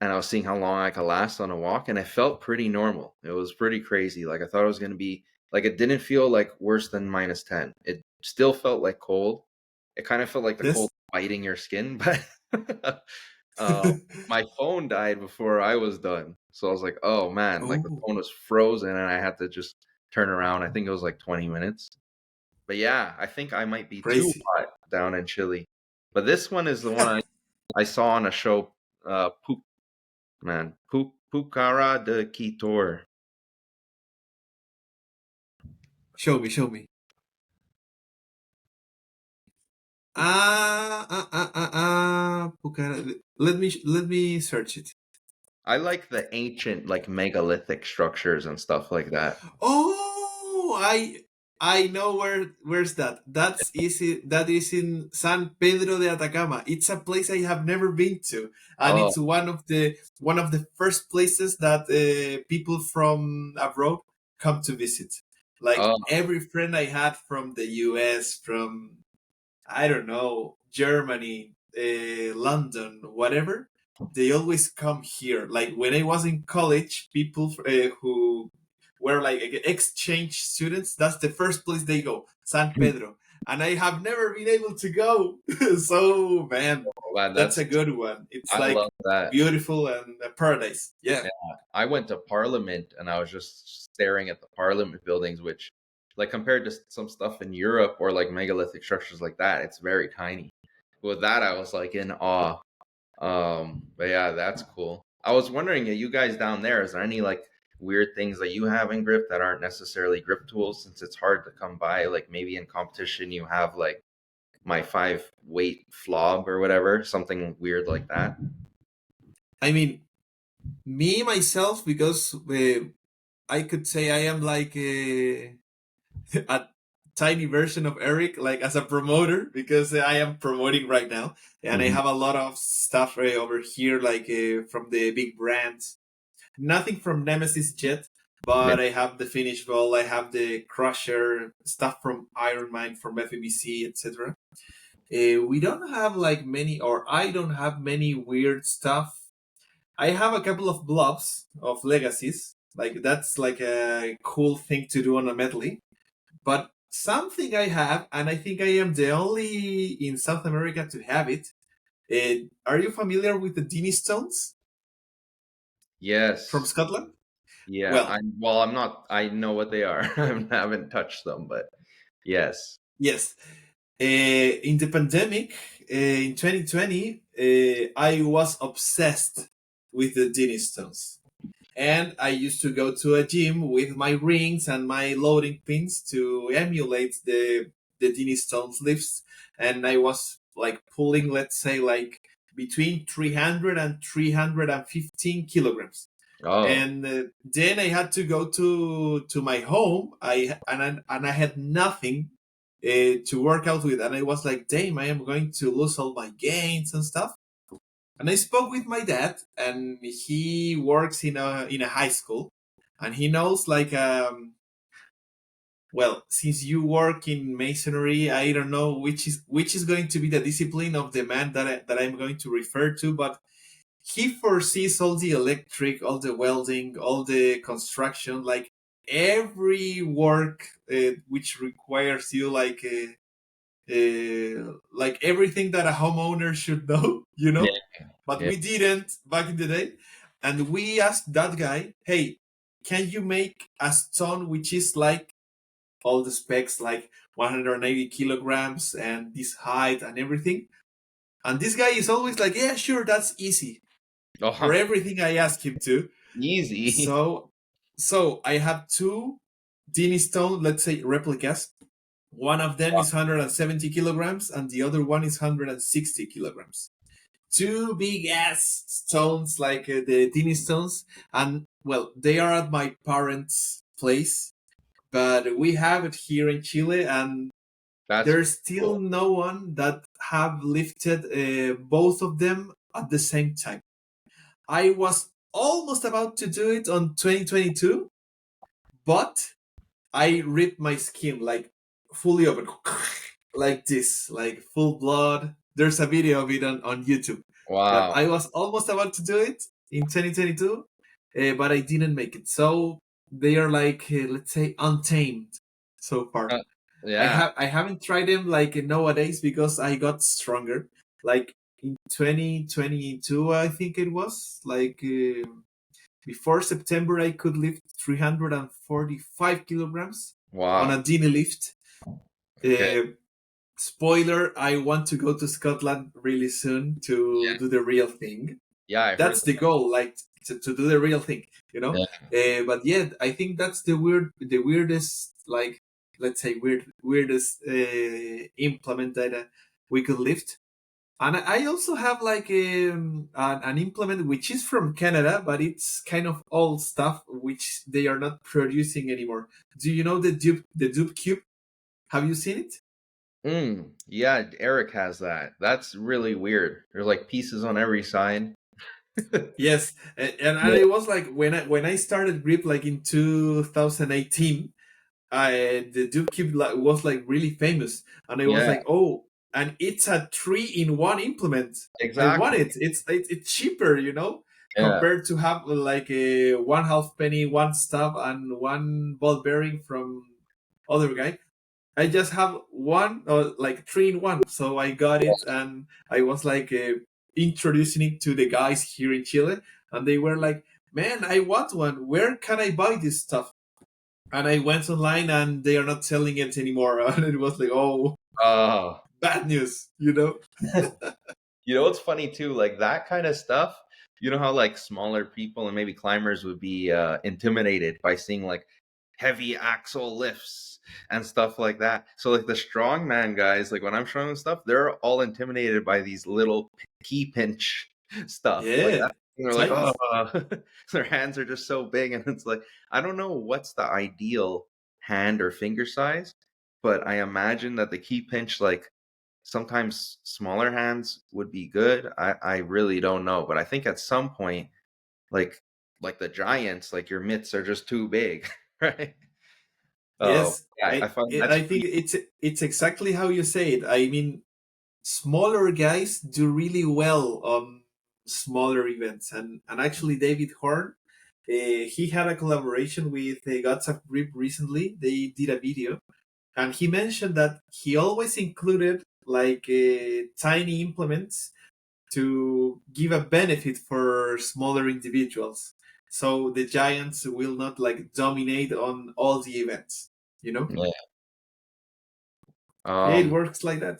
and I was seeing how long I could last on a walk, and it felt pretty normal. It was pretty crazy. Like I thought it was gonna be like it didn't feel like worse than minus 10. It still felt like cold. It kind of felt like the Yes. cold biting your skin, but uh, my phone died before I was done. So I was like, oh man, like the Oh, phone was frozen and I had to just turn around. I think it was like 20 minutes. But yeah, I think I might be too crazy. hot down in Chile. But this one is the one I saw on a show, Pucara de Quitor. Show me, show me. Let me search it. I like the ancient, like megalithic structures and stuff like that. Oh, I know where's that. That's easy. That is in San Pedro de Atacama. It's a place I have never been to, and Oh, it's one of the first places that people from abroad come to visit. Like oh, every friend I had from the U.S., from I don't know, Germany, London, whatever, they always come here. Like when I was in college, people who were like exchange students, that's the first place they go, San Pedro. And I have never been able to go. So, man, wow, that's that's a good one. It's I like love that. beautiful and a paradise. Yeah. Yeah, I went to Parliament and I was just staring at the Parliament buildings, which, like, compared to some stuff in Europe or like megalithic structures like that, it's very tiny. With that, I was like in awe. But yeah, that's cool. I was wondering, you guys down there, is there any like weird things that you have in grip that aren't necessarily grip tools since it's hard to come by? Like maybe in competition you have like my 5 weight flob or whatever, something weird like that. I mean, me, myself, because I could say I am like a tiny version of Eric, like as a promoter, because I am promoting right now, and I Hmm. have a lot of stuff over here, like from the big brands. Nothing from Nemesis yet, Yeah. but I have the finish ball, I have the Crusher stuff from Iron Man, from FBC, etc. We don't have like many, or I don't have many weird stuff. I have a couple of blobs of legacies. Like that's like a cool thing to do on a medley, but something I have, and I think I am the only in South America to have it. Are you familiar with the Dini stones from Yes. Scotland? Yeah. Well, I'm not. I know what they are. I haven't touched them, but yes. yes. In the pandemic, in 2020, I was obsessed with the Dini stones. And I used to go to a gym with my rings and my loading pins to emulate the Dini Stones lifts. And I was like pulling, let's say, like between 300 and 315 kilograms. Oh. And then I had to go to my home. I had nothing to work out with, and I was like, "Damn, I am going to lose all my gains and stuff." And I spoke with my dad, and he works in a high school, and he knows like well, since you work in masonry, I don't know which is going to be the discipline of the man that I'm going to refer to, but he foresees all the electric, all the welding, all the construction, like every work which requires you like everything that a homeowner should know, you Yeah. know. But Yeah. we didn't back in the day, and we asked that guy, "Hey, can you make a stone which is like all the specs, like 180 kilograms and this height and everything?" And this guy is always like, "Yeah, sure, that's easy." For Oh, everything I ask him to. easy. So, so I have two Dini Stone, let's say replicas. One of them is 170 kilograms, and the other one is 160 kilograms. Two big ass stones, like the Dini stones, and well, they are at my parents' place, but we have it here in Chile, and That's there's still cool. no one that have lifted both of them at the same time. I was almost about to do it on 2022, but I ripped my skin like fully open, like this, like full blood. There's a video of it on YouTube. But Wow. I was almost about to do it in 2022, but I didn't make it. So they are like, let's say, untamed so far. Uh, yeah. I haven't tried them like nowadays because I got stronger. Like in 2022, I think it was like before September, I could lift 345 kilograms on a Wow. Dini lift. Okay. Uh, Spoiler: I want to go to Scotland really soon to Yeah. do the real thing. Yeah. I heard That's the goal, like to do the real thing, you know. that. But yeah, I think that's the weirdest, like let's say weirdest implement that we could lift. And I also have like an implement which is from Canada, but it's kind of old stuff which they are not producing anymore. Do you know the dupe cube? Have you seen it? Yeah, Eric has that. That's really weird. There's like pieces on every side. Yes, and Yeah. it was like when I started grip like in 2018. The Duke Cube was like really famous, and I was Yeah, like, oh, and it's a three-in-one implement. I want exactly. it. It's cheaper, Yeah. compared to have like a one half penny, one stub, and one ball bearing from other guy. I just have one, or like three-in-one. So I got it, and I was like introducing it to the guys here in Chile, and they were like, "Man, I want one. Where can I buy this stuff?" And I went online, and they are not selling it anymore. And it was like, oh, Oh. bad news. You know what's funny too? Like that kind of stuff. You know how like smaller people and maybe climbers would be intimidated by seeing like heavy axle lifts and stuff like that. So like the strongman guys, like when I'm showing them stuff, they're all intimidated by these little key pinch stuff like that. Yeah, And they're like, oh, tinies. their hands are just so big, and it's like I don't know what's the ideal hand or finger size, but I imagine that the key pinch like sometimes smaller hands would be good. I really don't know, but I think at some point, like like the giants, like your mitts are just too big, right? Oh, Yes, yeah, I find that's I think pretty. it's exactly how you say it. I mean, smaller guys do really well on smaller events, and actually David Horn, he had a collaboration with Gods of Grip recently. They did a video, and he mentioned that he always included like tiny implements to give a benefit for smaller individuals, so the giants will not like dominate on all the events. Yeah. Yeah, it Um, works like that.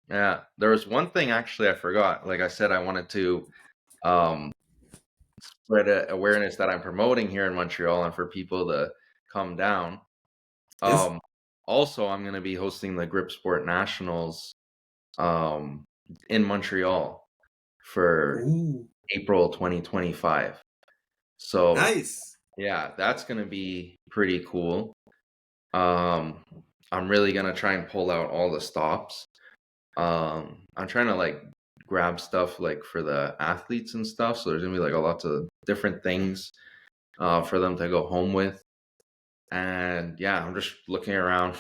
yeah. There was one thing actually I forgot. Like I said, I wanted to um spread awareness that I'm promoting here in Montreal and for people to come down. Yes. Um, Also, I'm going to be hosting the Gripsport Nationals um in Montreal for Ooh, April 2025. So nice. yeah, that's gonna be pretty cool. Um, I'm really gonna try and pull out all the stops. I'm trying to like grab stuff like for the athletes and stuff. So there's gonna be like a lots of different things for them to go home with. And yeah, I'm just looking around,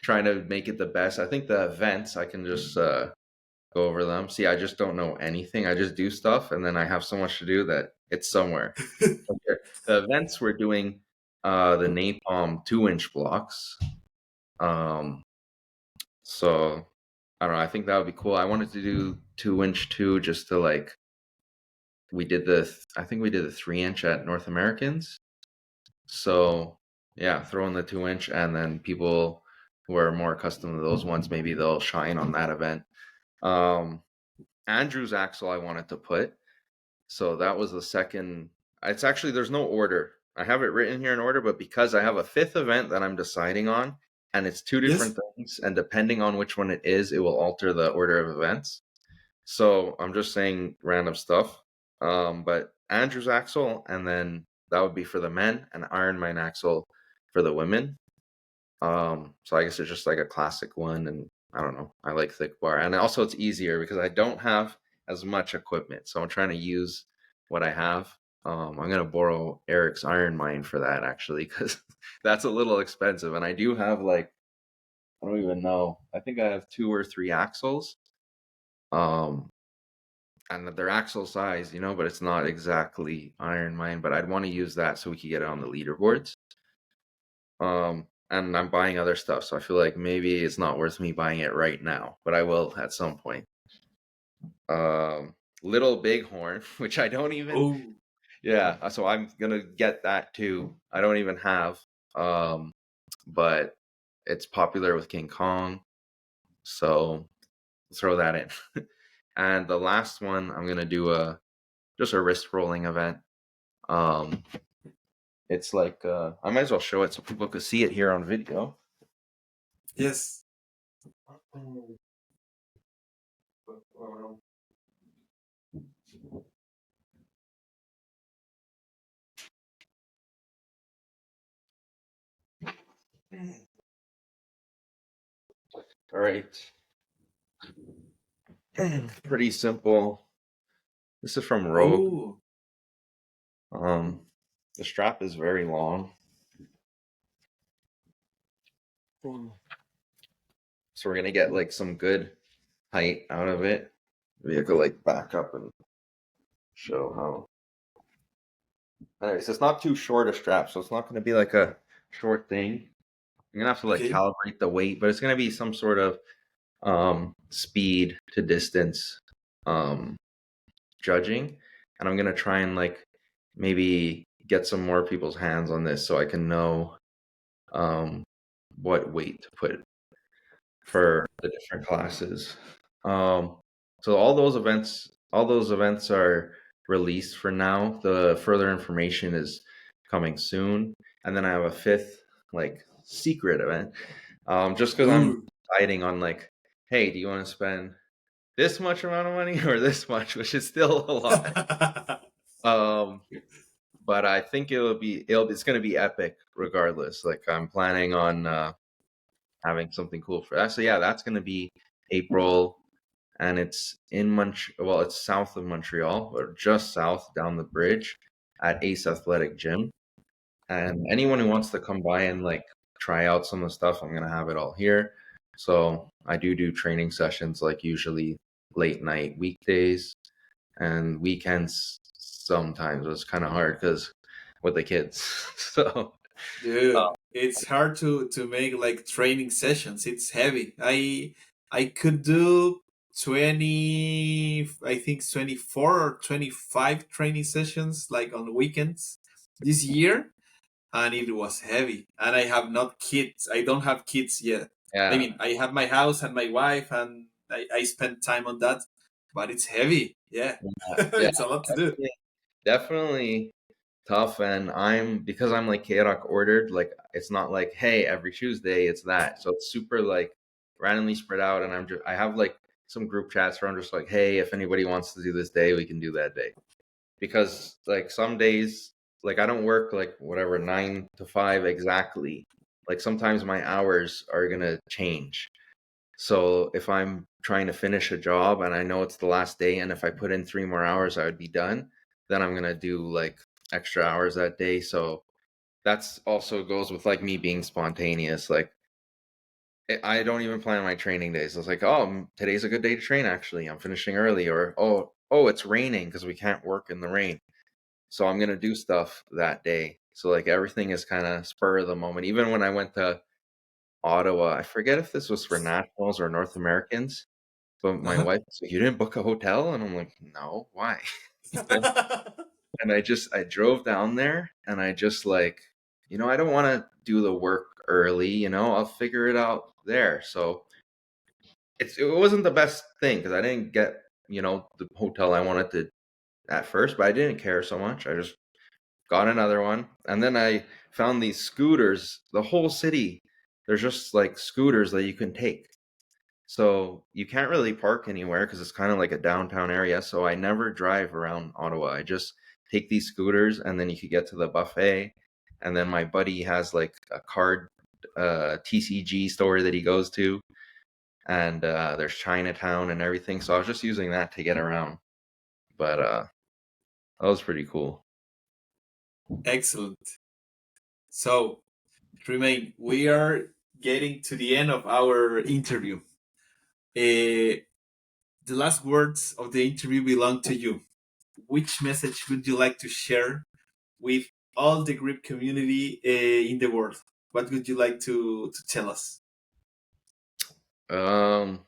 trying to make it the best. I think the events I can just go over them. See, I just don't know anything. I just do stuff, and then I have so much to do that it's somewhere. Okay. The events we're doing the napalm 2-inch blocks. Um, so I don't know. I think that would be cool. I wanted to do 2-inch too, just to like we did I think we did the 3-inch at North Americans. So yeah, throw in the 2-inch, and then people who are more accustomed to those ones, maybe they'll shine on that event. Um, Andrew's axle I wanted to put. So that was the second. It's actually, there's no order. I have it written here in order, but because I have a fifth event that I'm deciding on, and it's two different Yes. things, and depending on which one it is, it will alter the order of events. So I'm just saying random stuff. But Andrew's axle, and then that would be for the men, and Iron Mine axle for the women. So I guess it's just like a classic one, and I don't know. I like thick bar, and also it's easier because I don't have as much equipment, so I'm trying to use what I have. I'm gonna borrow Eric's Iron Mine for that actually, because that's a little expensive, and I do have like I don't even know. I think I have 2 or 3 axles, um, and they're axle size, but it's not exactly Iron Mine. But I'd want to use that so we could get it on the leaderboards. And I'm buying other stuff, so I feel like maybe it's not worth me buying it right now, but I will at some point. Little Bighorn, which I don't even, Oh, yeah, so I'm gonna get that too. I don't even have, um, but it's popular with King Kong, so throw that in. And the last one, I'm gonna do just a wrist rolling event. Um, it's like I might as well show it so people could see it here on video. yes. right. Pretty simple. This is from Rogue. Oh, Um, the strap is very long, so we're gonna get like some good height out of it. Maybe I could like back up and show how. Anyways, it's not too short a strap, so it's not gonna be like a short thing. You're gonna have to like okay. calibrate the weight, but it's gonna be some sort of speed to distance um judging, and I'm gonna try and like maybe get some more people's hands on this so I can know um what weight to put for the different classes. Um, so all those events are released for now. The further information is coming soon, and then I have a fifth like secret event. Just because I'm Ooh. deciding on like, hey, do you want to spend this much amount of money or this much, which is still a lot. Um, but I think it's gonna be epic regardless. Like I'm planning on having something cool for that. So yeah, that's gonna be April, and it's in Well, it's south of Montreal, or just south down the bridge at Ace Athletic Gym. And anyone who wants to come by and like try out some of the stuff, I'm gonna have it all here. So I do training sessions like usually late night weekdays and weekends sometimes. It's kind of hard because with the kids. So Dude, uh, it's hard to make like training sessions. It's heavy. I could do 20, I think 24 or 25 training sessions like on weekends this year, and it was heavy. And I have not kids. I don't have kids yet. I yeah, mean, I have my house and my wife, and I spend time on that, but it's heavy. Yeah. yeah, It's a lot to do. definitely tough. And because I'm like chaotic ordered, like it's not like, hey, every Tuesday it's that. So it's super like randomly spread out. And I have like some group chats where I'm just like, hey, if anybody wants to do this day, we can do that day. Because like some days, like I don't work like whatever 9 to 5 exactly. Like sometimes my hours are gonna change. So if I'm trying to finish a job and I know it's the last day, and if I put in 3 more hours, I would be done, then I'm gonna do like extra hours that day. So that's also goes with like me being spontaneous. Like I don't even plan my training days. It's like, oh, today's a good day to train. Actually, I'm finishing early, or oh, it's raining because we can't work in the rain. So I'm gonna do stuff that day. So like everything is kind of spur of the moment. Even when I went to Ottawa, I forget if this was for nationals or North Americans, but my Uh-huh. wife was like, "You didn't book a hotel?" And I'm like, "No, why?" And I drove down there, and I just like, I don't want to do the work early, I'll figure it out there. So it wasn't the best thing because I didn't get, the hotel I wanted to at first, but I didn't care so much. I just got another one, and then I found these scooters. The whole city, there's just like scooters that you can take. So you can't really park anywhere because it's kind of like a downtown area. So I never drive around Ottawa. I just take these scooters, and then you could get to the buffet. And then my buddy has like a card TCG store that he goes to, and there's Chinatown and everything. So I was just using that to get around. But that was pretty cool. Excellent. So, Tremayne, we are getting to the end of our interview. The last words of the interview belong to you. Which message would you like to share with all the grip community in the world? What would you like to tell us? Um,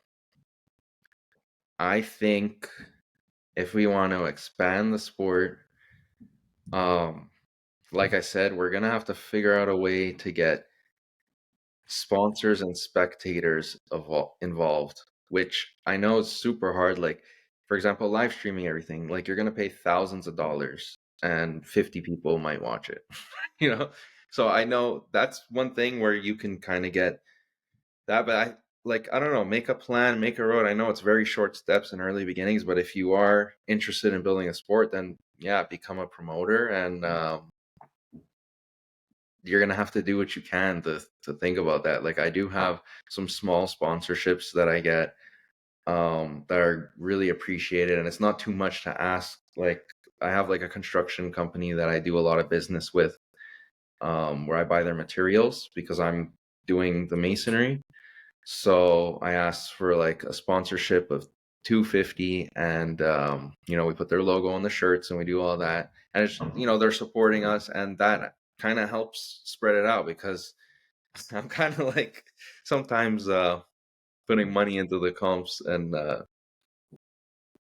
I think if we want to expand the sport, um, like I said, we're gonna have to figure out a way to get sponsors and spectators involved, which I know is super hard. Like, for example, live streaming everything, like you're gonna pay thousands of dollars and 50 people might watch it, you know? So I know that's one thing where you can kind of get that, but I don't know, make a plan, make a road. I know it's very short steps and early beginnings, but if you are interested in building a sport, then yeah, become a promoter and you're gonna have to do what you can to think about that. Like I do have some small sponsorships that I get that are really appreciated, and it's not too much to ask. Like I have like a construction company that I do a lot of business with, where I buy their materials because I'm doing the masonry. So I asked for like a sponsorship of 250, and we put their logo on the shirts and we do all that. And it's, they're supporting us, and that kind of helps spread it out because I'm kind of like sometimes putting money into the comps, and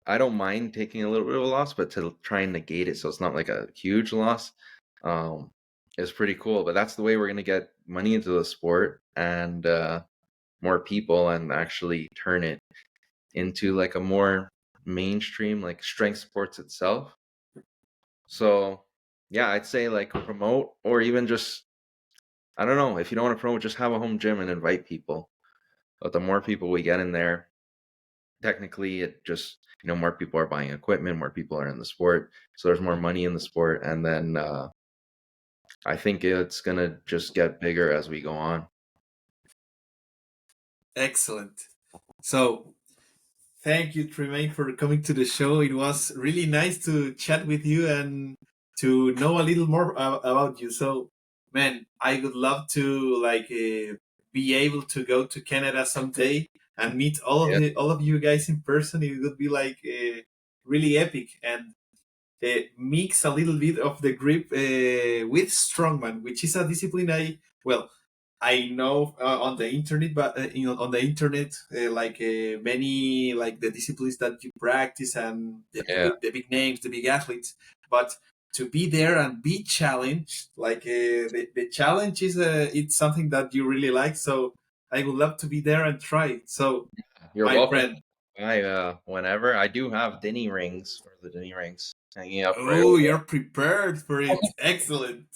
I don't mind taking a little bit of a loss, but to try and negate it so it's not like a huge loss um, is pretty cool. But that's the way we're going to get money into the sport and more people, and actually turn it into like a more mainstream, like strength sports itself. So yeah, I'd say like promote, or even just, I don't know, if you don't want to promote, just have a home gym and invite people. But the more people we get in there, technically it just, more people are buying equipment, more people are in the sport, so there's more money in the sport, and then I think it's gonna just get bigger as we go on. Excellent. So thank you, Tremayne, for coming to the show. It was really nice to chat with you and to know a little more about you. So, man, I would love to be able to go to Canada someday and meet Yeah, all of you guys in person. It would be really epic, and mix a little bit of the grip with strongman, which is a discipline I know on the internet, but on the internet, many like the disciplines that you practice and yeah, the big names, the big athletes. But to be there and be challenged, the challenge is it's something that you really like. So I would love to be there and try it. So you're my welcome. friend, I Whenever I do have Denny rings, or the Denny rings hanging up right oh, over you're prepared for it. Excellent.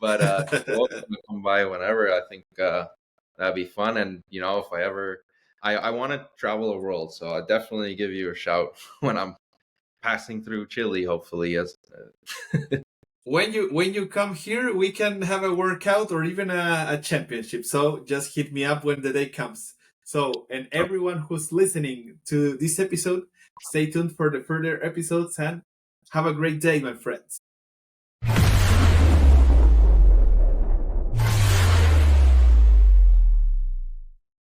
but you're welcome to come by whenever. I think that'd be fun. And if I ever, I want to travel the world, so I definitely give you a shout when I'm passing through Chile. Hopefully, as When you come here, we can have a workout or even a championship. So just hit me up when the day comes. So, and everyone who's listening to this episode, stay tuned for the further episodes and have a great day, my friends.